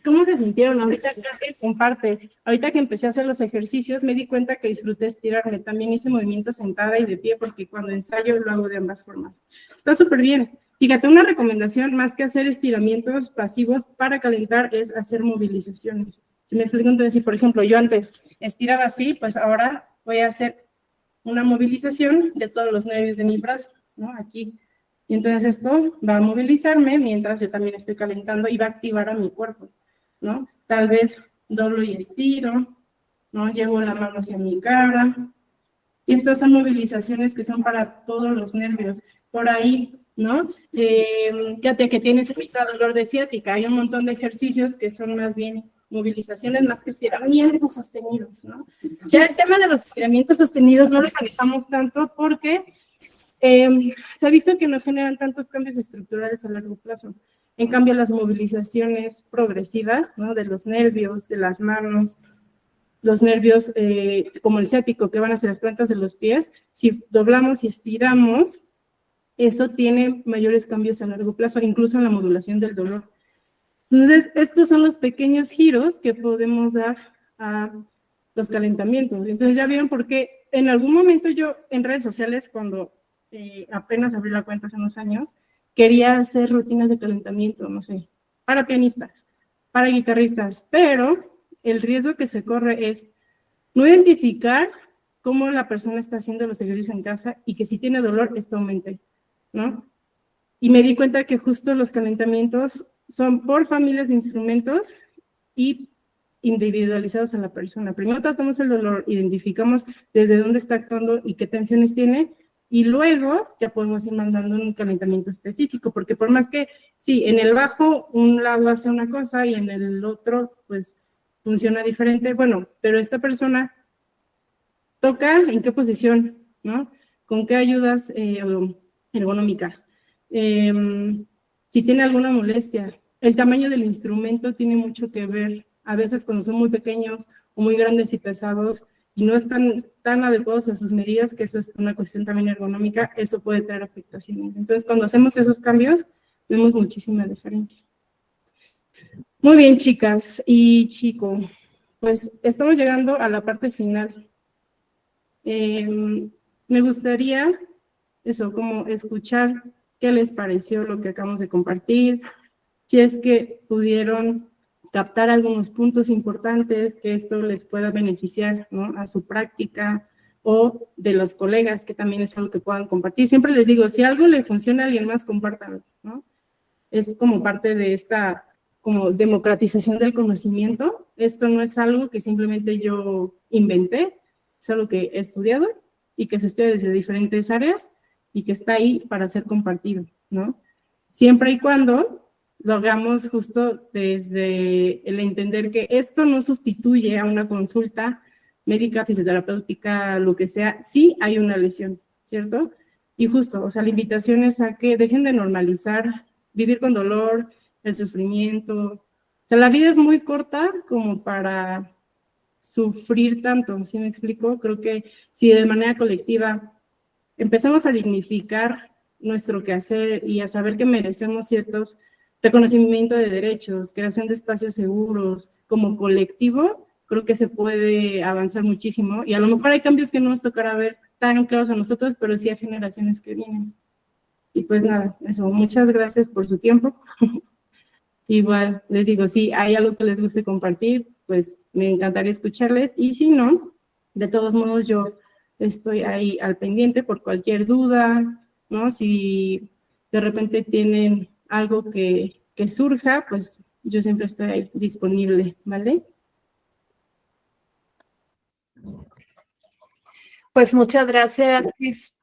Speaker 1: ¿Cómo se sintieron? Ahorita que comparte, ahorita que empecé a hacer los ejercicios me di cuenta que disfruté estirarme, también hice movimiento sentada y de pie porque cuando ensayo lo hago de ambas formas. Está súper bien. Fíjate, una recomendación más que hacer estiramientos pasivos para calentar es hacer movilizaciones. Si me explico, entonces, si por ejemplo yo antes estiraba así, pues ahora voy a hacer una movilización de todos los nervios de mi brazo, ¿no? Aquí. Y entonces esto va a movilizarme mientras yo también estoy calentando y va a activar a mi cuerpo, ¿no? Tal vez doblo y estiro, ¿no? Llevo la mano hacia mi cara. Y estas son movilizaciones que son para todos los nervios. Por ahí, ¿no? Fíjate que tienes ahorita dolor de ciática. Hay un montón de ejercicios que son más bien movilizaciones más que estiramientos sostenidos, ¿no? Ya el tema de los estiramientos sostenidos no lo manejamos tanto porque se ha visto que no generan tantos cambios estructurales a largo plazo. En cambio, las movilizaciones progresivas, ¿no? De los nervios, de las manos, los nervios como el ciático que van hacia las plantas de los pies, si doblamos y estiramos, eso tiene mayores cambios a largo plazo, incluso en la modulación del dolor. Entonces, estos son los pequeños giros que podemos dar a los calentamientos. Entonces, ya vieron por qué en algún momento yo en redes sociales, cuando apenas abrí la cuenta hace unos años, quería hacer rutinas de calentamiento, no sé, para pianistas, para guitarristas, pero el riesgo que se corre es no identificar cómo la persona está haciendo los ejercicios en casa y que si tiene dolor, esto aumente, ¿no? Y me di cuenta que justo los calentamientos son por familias de instrumentos y individualizados a la persona. Primero tratamos el dolor, identificamos desde dónde está actuando y qué tensiones tiene, y luego ya podemos ir mandando un calentamiento específico, porque por más que, sí, en el bajo un lado hace una cosa y en el otro, pues, funciona diferente, bueno, pero esta persona toca en qué posición, ¿no? Con qué ayudas ergonómicas. Si tiene alguna molestia. El tamaño del instrumento tiene mucho que ver. A veces cuando son muy pequeños o muy grandes y pesados y no están tan adecuados a sus medidas, que eso es una cuestión también ergonómica, eso puede traer afectaciones. Entonces, cuando hacemos esos cambios, vemos muchísima diferencia. Muy bien, chicas y chico, pues estamos llegando a la parte final. Me gustaría eso, como escuchar qué les pareció lo que acabamos de compartir, si es que pudieron captar algunos puntos importantes que esto les pueda beneficiar, ¿no?, a su práctica o de los colegas, que también es algo que puedan compartir. Siempre les digo, si algo le funciona a alguien más, compártanlo, ¿no? Es como parte de esta como democratización del conocimiento. Esto no es algo que simplemente yo inventé, es algo que he estudiado y que se estudia desde diferentes áreas y que está ahí para ser compartido, ¿no? Siempre y cuando lo hagamos justo desde el entender que esto no sustituye a una consulta médica, fisioterapéutica, lo que sea, sí hay una lesión, ¿cierto? Y justo, o sea, la invitación es a que dejen de normalizar vivir con dolor, el sufrimiento. O sea, la vida es muy corta como para sufrir tanto, ¿sí me explico? Creo que si de manera colectiva empezamos a dignificar nuestro quehacer y a saber que merecemos ciertos reconocimiento de derechos, creación de espacios seguros, como colectivo, creo que se puede avanzar muchísimo y a lo mejor hay cambios que no nos tocará ver tan claros a nosotros, pero sí a generaciones que vienen. Y pues nada, eso, muchas gracias por su tiempo. Igual les digo, si hay algo que les guste compartir, pues me encantaría escucharles. Y si no, de todos modos yo estoy ahí al pendiente por cualquier duda, ¿no? Si de repente tienen algo que surja, pues yo siempre estoy ahí disponible, ¿vale?
Speaker 7: Pues muchas gracias, Cris.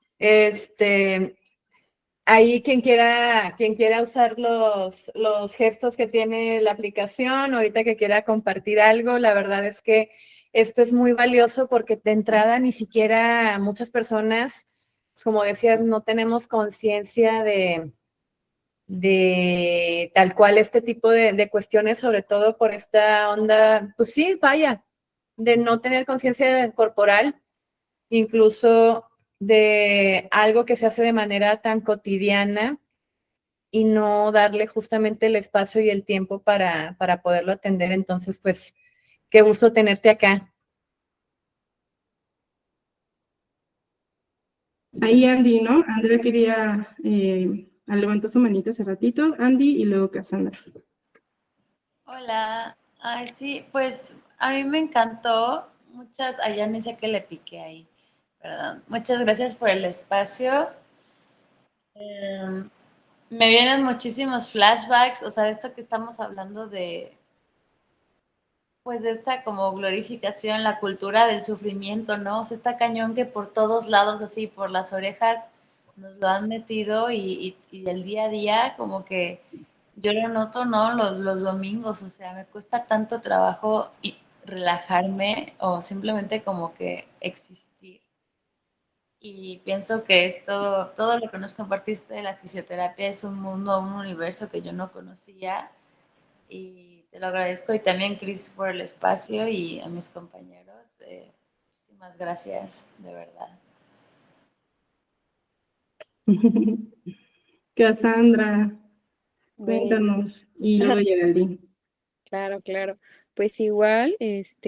Speaker 7: Ahí quien quiera usar los gestos que tiene la aplicación, ahorita que quiera compartir algo, la verdad es que esto es muy valioso porque de entrada ni siquiera muchas personas, como decías, no tenemos conciencia de tal cual este tipo de cuestiones, sobre todo por esta onda, pues sí, vaya, de no tener conciencia corporal, incluso de algo que se hace de manera tan cotidiana y no darle justamente el espacio y el tiempo para poderlo atender. Entonces, pues, qué gusto tenerte acá.
Speaker 1: Ahí Andy, ¿no? Andrea quería, levantó su manita hace ratito, Andy y luego Cassandra.
Speaker 3: Hola, ay sí, pues a mí me encantó, ya ni sé que le piqué ahí, perdón, muchas gracias por el espacio. Me vienen muchísimos flashbacks, o sea, de esto que estamos hablando pues de esta como glorificación, la cultura del sufrimiento, ¿no? O sea, está cañón que por todos lados, así, por las orejas, nos lo han metido y el día a día, como que yo lo noto, ¿no? Los domingos, o sea, me cuesta tanto trabajo relajarme o simplemente como que existir. Y pienso que todo lo que nos compartiste de la fisioterapia es un mundo, un universo que yo no conocía y te lo agradezco y también Cris por el espacio y a mis compañeros. Muchísimas gracias, de verdad.
Speaker 1: Cassandra.
Speaker 2: Bueno,
Speaker 1: Cuéntanos. Y luego Geraldine.
Speaker 2: claro, claro. Pues igual,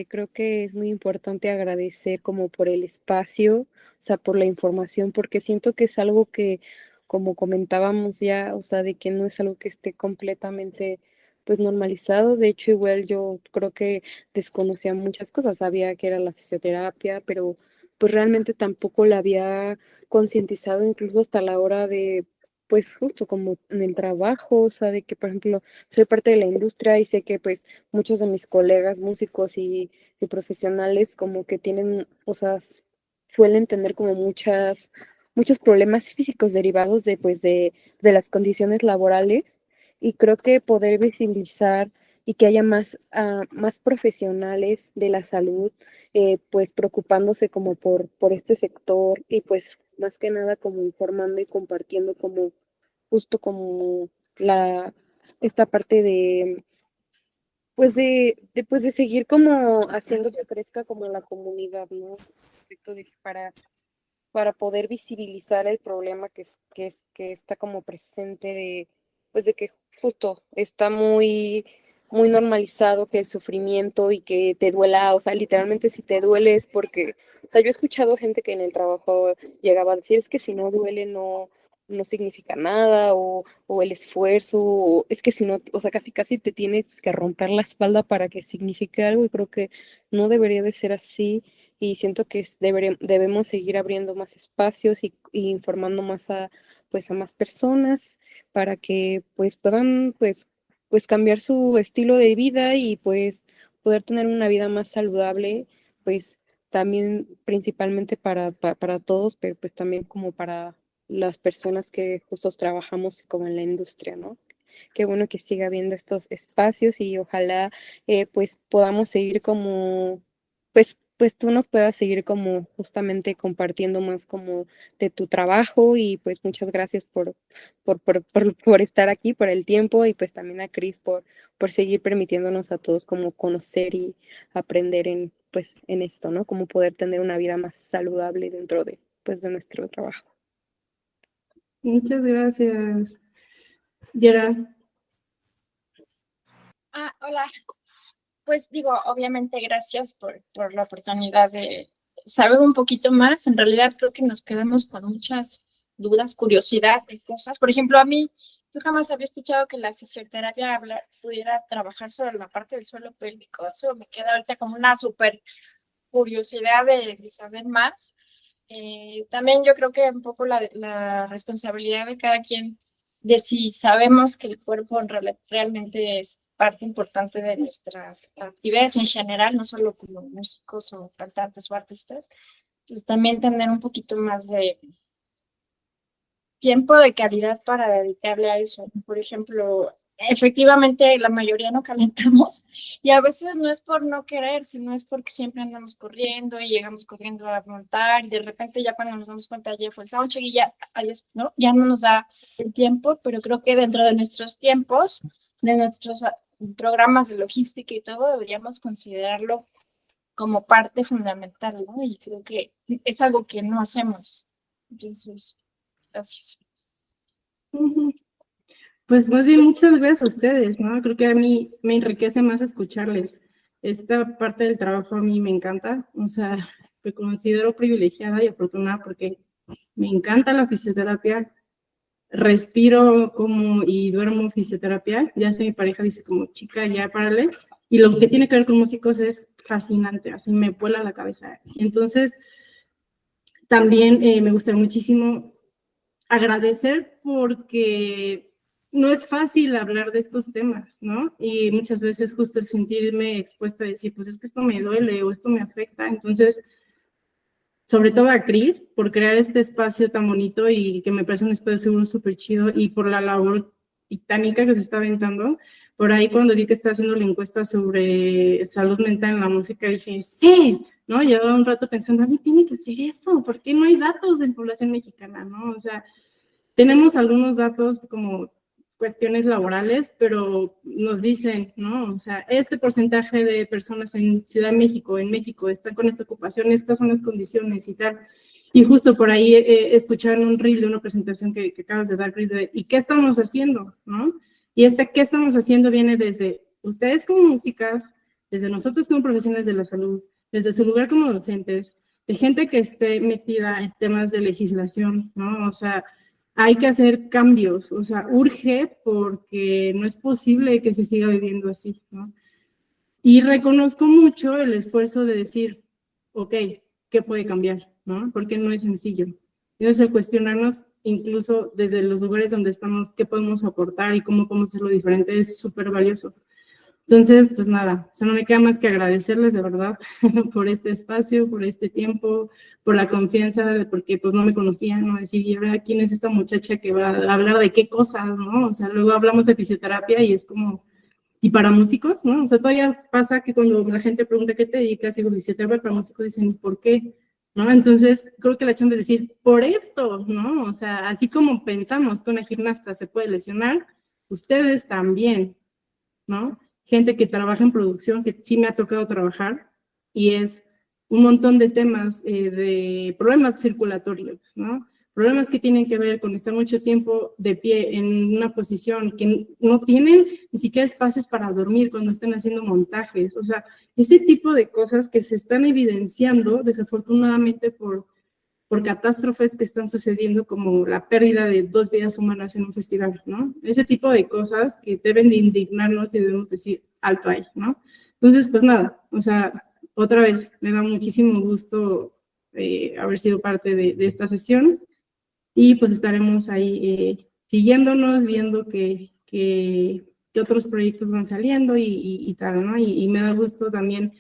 Speaker 2: creo que es muy importante agradecer como por el espacio, o sea, por la información, porque siento que es algo que, como comentábamos ya, o sea, de que no es algo que esté completamente, pues, normalizado. De hecho, igual yo creo que desconocía muchas cosas, sabía que era la fisioterapia, pero pues realmente tampoco la había concientizado incluso hasta la hora de, pues, justo como en el trabajo, o sea, de que, por ejemplo, soy parte de la industria y sé que, pues, muchos de mis colegas músicos y profesionales como que tienen, o sea, suelen tener como muchos problemas físicos derivados de, pues, de las condiciones laborales y creo que poder visibilizar y que haya más profesionales de la salud, pues preocupándose como por este sector y pues más que nada como informando y compartiendo como justo como esta parte de pues de seguir como haciendo que crezca como la comunidad, ¿no? Respecto de que para poder visibilizar el problema que está como presente de, pues de que justo está muy normalizado que el sufrimiento y que te duela, o sea, literalmente si te duele es porque, o sea, yo he escuchado gente que en el trabajo llegaba a decir, es que si no duele no significa nada, o el esfuerzo, o es que si no, o sea, casi casi te tienes que romper la espalda para que signifique algo, y creo que no debería de ser así y siento que debemos seguir abriendo más espacios y informando más pues a más personas para que pues puedan pues cambiar su estilo de vida y pues poder tener una vida más saludable, pues también principalmente para todos, pero pues también como para las personas que justo trabajamos como en la industria, ¿no? Qué bueno que siga habiendo estos espacios y ojalá pues podamos seguir como pues tú nos puedas seguir como justamente compartiendo más como de tu trabajo y pues muchas gracias por estar aquí, por el tiempo y pues también a Cris por seguir permitiéndonos a todos como conocer y aprender pues en esto, ¿no? Como poder tener una vida más saludable dentro de pues de nuestro trabajo.
Speaker 1: Muchas gracias. Gerald.
Speaker 4: Hola. Pues digo, obviamente gracias por la oportunidad de saber un poquito más. En realidad creo que nos quedamos con muchas dudas, curiosidad de cosas. Por ejemplo, a mí, yo jamás había escuchado que la fisioterapia pudiera trabajar sobre la parte del suelo pélvico. Eso me queda ahorita como una súper curiosidad de saber más. También yo creo que un poco la responsabilidad de cada quien de si sabemos que el cuerpo realmente es parte importante de nuestras actividades en general, no solo como músicos o cantantes o artistas, pues también tener un poquito más de tiempo de calidad para dedicarle a eso. Por ejemplo, efectivamente la mayoría no calentamos y a veces no es por no querer, sino es porque siempre andamos corriendo y llegamos corriendo a montar y de repente ya cuando nos damos cuenta ya fue el soundcheck y ya, adiós, ¿no? Ya no nos da el tiempo, pero creo que dentro de nuestros tiempos, de nuestros programas de logística y todo, deberíamos considerarlo como parte fundamental, ¿no? Y creo que es algo que no hacemos. Entonces, gracias.
Speaker 1: Pues más bien muchas gracias a ustedes, ¿no? Creo que a mí me enriquece más escucharles. Esta parte del trabajo a mí me encanta, o sea, me considero privilegiada y afortunada porque me encanta la fisioterapia, respiro como y duermo fisioterapia, ya sé mi pareja dice como chica, ya párale, y lo que tiene que ver con músicos es fascinante, así me vuela la cabeza. Entonces, también me gustaría muchísimo agradecer porque no es fácil hablar de estos temas, ¿no? Y muchas veces justo el sentirme expuesta a decir, pues es que esto me duele o esto me afecta. Entonces, sobre todo a Cris, por crear este espacio tan bonito y que me parece un espacio seguro súper chido y por la labor titánica que se está aventando. Por ahí cuando vi que está haciendo la encuesta sobre salud mental en la música, dije, sí, ¿no? Llevaba un rato pensando, a mí tiene que hacer eso, ¿por qué no hay datos de población mexicana, no? O sea, tenemos algunos datos como cuestiones laborales, pero nos dicen, ¿no? O sea, este porcentaje de personas en Ciudad de México, en México, están con esta ocupación, estas son las condiciones y tal. Y justo por ahí escucharon un reel de una presentación que acabas de dar, Chris, de ¿y qué estamos haciendo? ¿No? Y ¿qué estamos haciendo? Viene desde ustedes como músicas, desde nosotros como profesionales de la salud, desde su lugar como docentes, de gente que esté metida en temas de legislación, ¿no? O sea, hay que hacer cambios, o sea, urge porque no es posible que se siga viviendo así, ¿no? Y reconozco mucho el esfuerzo de decir, ok, ¿qué puede cambiar? ¿No? Porque no es sencillo. Entonces, el cuestionarnos incluso desde los lugares donde estamos, qué podemos aportar y cómo podemos hacerlo diferente es súper valioso. Entonces, pues nada, o sea, no me queda más que agradecerles de verdad por este espacio, por este tiempo, por la confianza, porque pues no me conocían, ¿no? Decir, ¿y ahora quién es esta muchacha que va a hablar de qué cosas, ¿no? O sea, luego hablamos de fisioterapia y es como, y para músicos, ¿no? O sea, todavía pasa que cuando la gente pregunta qué te dedicas, digo fisioterapia, para músicos dicen, ¿por qué? ¿No? Entonces, creo que la chamba es decir, por esto, ¿no? O sea, así como pensamos que una gimnasta se puede lesionar, ustedes también, ¿no? Gente que trabaja en producción, que sí me ha tocado trabajar, y es un montón de temas de problemas circulatorios, ¿no? Problemas que tienen que ver con estar mucho tiempo de pie en una posición, que no tienen ni siquiera espacios para dormir cuando están haciendo montajes, o sea, ese tipo de cosas que se están evidenciando desafortunadamente por catástrofes que están sucediendo como la pérdida de 2 vidas humanas en un festival, ¿no? Ese tipo de cosas que deben de indignarnos y debemos decir alto ahí, ¿no? Entonces, pues nada, o sea, otra vez, me da muchísimo gusto haber sido parte de esta sesión y pues estaremos ahí siguiéndonos, viendo que otros proyectos van saliendo y tal, ¿no? Y me da gusto también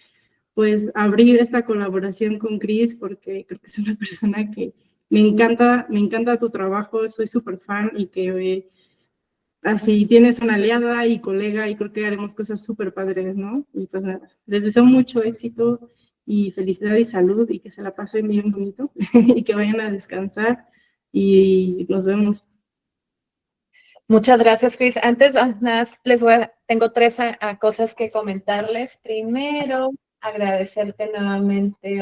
Speaker 1: pues abrir esta colaboración con Cris porque creo que es una persona que me encanta tu trabajo, soy súper fan y que así tienes una aliada y colega y creo que haremos cosas súper padres, ¿no? Y pues nada, les deseo mucho éxito y felicidad y salud y que se la pasen bien bonito y que vayan a descansar y nos vemos.
Speaker 7: Muchas gracias, Cris. Antes, nada, tengo 3 cosas que comentarles. Primero, agradecerte nuevamente,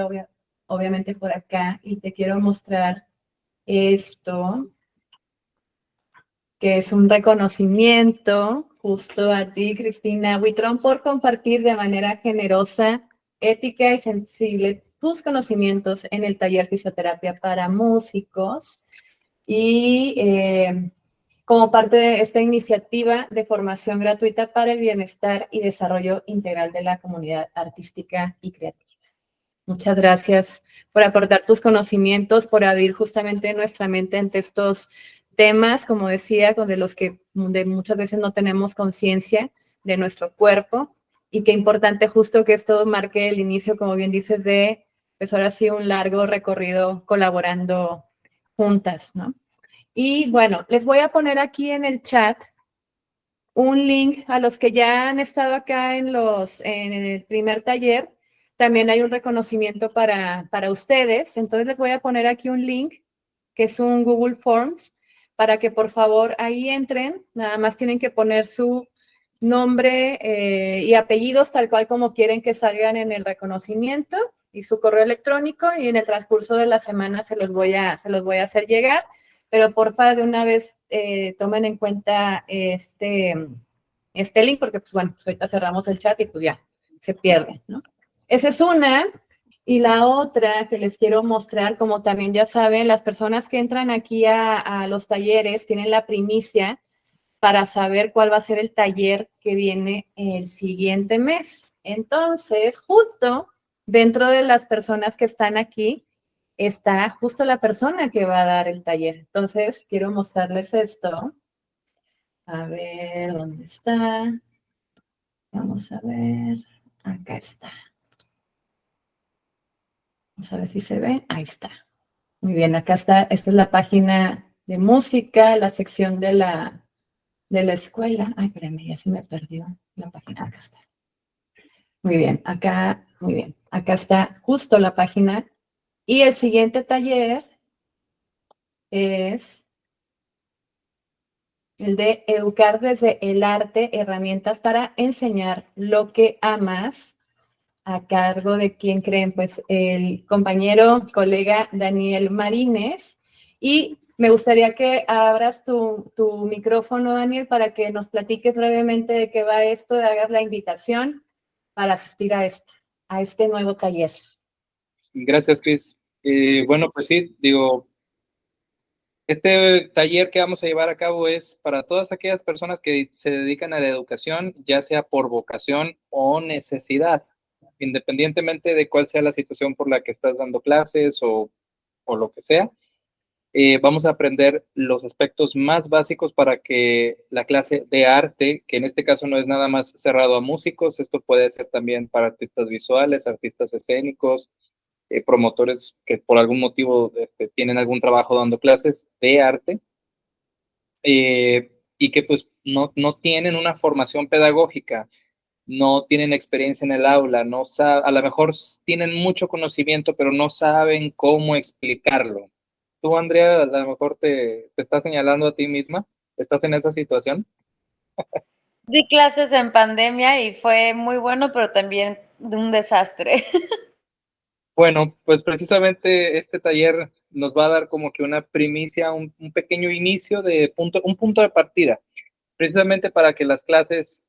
Speaker 7: obviamente por acá, y te quiero mostrar esto, que es un reconocimiento justo a ti, Cristina Huitrón, por compartir de manera generosa, ética y sensible tus conocimientos en el taller Fisioterapia para Músicos y como parte de esta iniciativa de formación gratuita para el bienestar y desarrollo integral de la comunidad artística y creativa. Muchas gracias por aportar tus conocimientos, por abrir justamente nuestra mente ante estos temas, como decía, de los que muchas veces no tenemos conciencia de nuestro cuerpo, y qué importante justo que esto marque el inicio, como bien dices, de, pues ahora sí, un largo recorrido colaborando juntas, ¿no? Y bueno, les voy a poner aquí en el chat un link a los que ya han estado acá en el primer taller. También hay un reconocimiento para ustedes. Entonces les voy a poner aquí un link que es un Google Forms para que por favor ahí entren. Nada más tienen que poner su nombre y apellidos tal cual como quieren que salgan en el reconocimiento y su correo electrónico, y en el transcurso de la semana se los voy a hacer llegar. Pero porfa, de una vez tomen en cuenta este link, porque pues bueno, pues ahorita cerramos el chat y pues ya se pierde, ¿no? Esa es una. Y la otra que les quiero mostrar, como también ya saben, las personas que entran aquí a los talleres tienen la primicia para saber cuál va a ser el taller que viene el siguiente mes. Entonces, justo dentro de las personas que están aquí, está justo la persona que va a dar el taller. Entonces, quiero mostrarles esto. A ver, ¿dónde está? Vamos a ver. Acá está. Vamos a ver si se ve. Ahí está. Muy bien, acá está. Esta es la página de música, la sección de la escuela. Ay, espérame, ya se me perdió la página. Acá está. Muy bien, acá, muy bien. Acá está justo la página. Y el siguiente taller es el de educar desde el arte, herramientas para enseñar lo que amas, a cargo de quién creen, pues el compañero, colega Daniel Marínez. Y Me gustaría que abras tu micrófono, Daniel, para que nos platiques brevemente de qué va esto, hagas la invitación para asistir a este nuevo taller.
Speaker 5: Gracias, Cris. Bueno, pues sí, digo, este taller que vamos a llevar a cabo es para todas aquellas personas que se dedican a la educación, ya sea por vocación o necesidad, independientemente de cuál sea la situación por la que estás dando clases o lo que sea. Vamos a aprender los aspectos más básicos para que la clase de arte, que en este caso no es nada más cerrado a músicos, esto puede ser también para artistas visuales, artistas escénicos, promotores que por algún motivo tienen algún trabajo dando clases de arte, y que pues no tienen una formación pedagógica, no tienen experiencia en el aula, no a lo mejor tienen mucho conocimiento, pero no saben cómo explicarlo. Tú, Andrea, a lo mejor te estás señalando a ti misma, ¿estás en esa situación?
Speaker 3: Di clases en pandemia y fue muy bueno, pero también un desastre.
Speaker 5: Bueno, pues precisamente este taller nos va a dar como que una primicia, un pequeño inicio un punto de partida, precisamente para que las clases,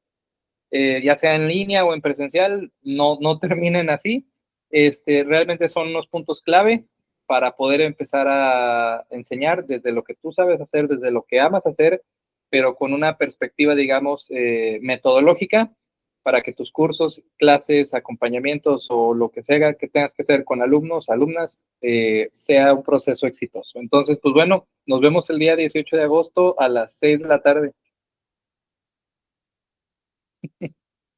Speaker 5: ya sea en línea o en presencial, no terminen así. Realmente son unos puntos clave para poder empezar a enseñar desde lo que tú sabes hacer, desde lo que amas hacer, pero con una perspectiva, digamos, metodológica, para que tus cursos, clases, acompañamientos o lo que sea que tengas que hacer con alumnos, alumnas, sea un proceso exitoso. Entonces, pues bueno, nos vemos el día 18 de agosto a las 6 de la tarde.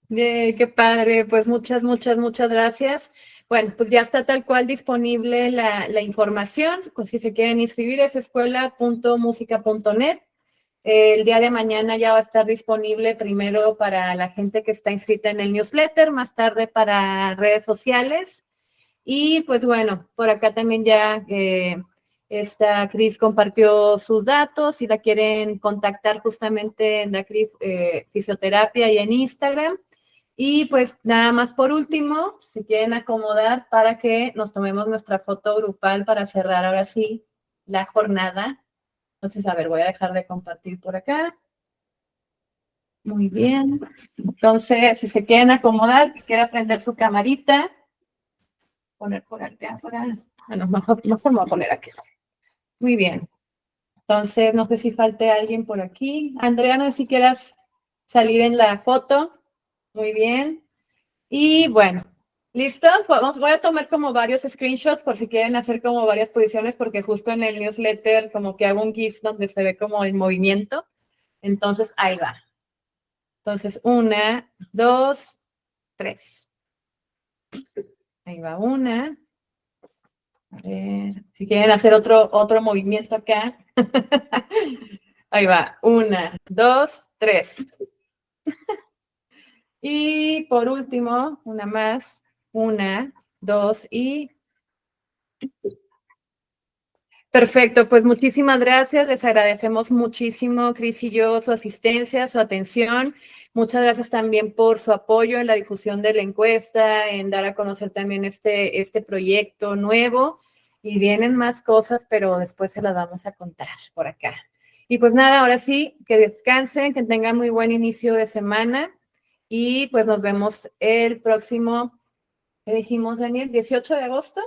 Speaker 7: Qué padre, pues muchas gracias. Bueno, pues ya está tal cual disponible la información, pues si se quieren inscribir es escuela.musica.net. El día de mañana ya va a estar disponible primero para la gente que está inscrita en el newsletter, más tarde para redes sociales. Y pues bueno, por acá también ya esta Cris compartió sus datos, si la quieren contactar justamente en la Cris Fisioterapia y en Instagram. Y pues nada más por último, si quieren acomodar para que nos tomemos nuestra foto grupal para cerrar ahora sí la jornada. Entonces, a ver, voy a dejar de compartir por acá. Muy bien. Entonces, si se quieren acomodar, si quieren prender su camarita, poner por acá, bueno, mejor me voy a poner aquí. Muy bien. Entonces, no sé si falte alguien por aquí. Andrea, no sé si quieras salir en la foto. Muy bien. Y bueno, ¿listos? Voy a tomar como varios screenshots por si quieren hacer como varias posiciones, porque justo en el newsletter como que hago un GIF donde se ve como el movimiento. Entonces, ahí va. Entonces, 1, 2, 3. Ahí va una. A ver, si quieren hacer otro movimiento acá. Ahí va. 1, 2, 3. Y por último, una más. 1, 2 y... Perfecto, pues muchísimas gracias. Les agradecemos muchísimo, Cris y yo, su asistencia, su atención. Muchas gracias también por su apoyo en la difusión de la encuesta, en dar a conocer también este proyecto nuevo. Y vienen más cosas, pero después se las vamos a contar por acá. Y pues nada, ahora sí, que descansen, que tengan muy buen inicio de semana. Y pues nos vemos el próximo, ¿qué dijimos, Daniel? 18 de agosto.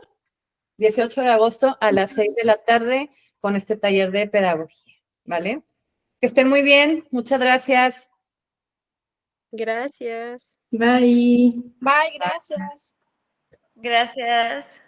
Speaker 7: 18 de agosto a las 6 de la tarde con este taller de pedagogía, ¿vale? Que estén muy bien, muchas gracias.
Speaker 2: Gracias.
Speaker 1: Bye.
Speaker 4: Bye, gracias.
Speaker 3: Gracias.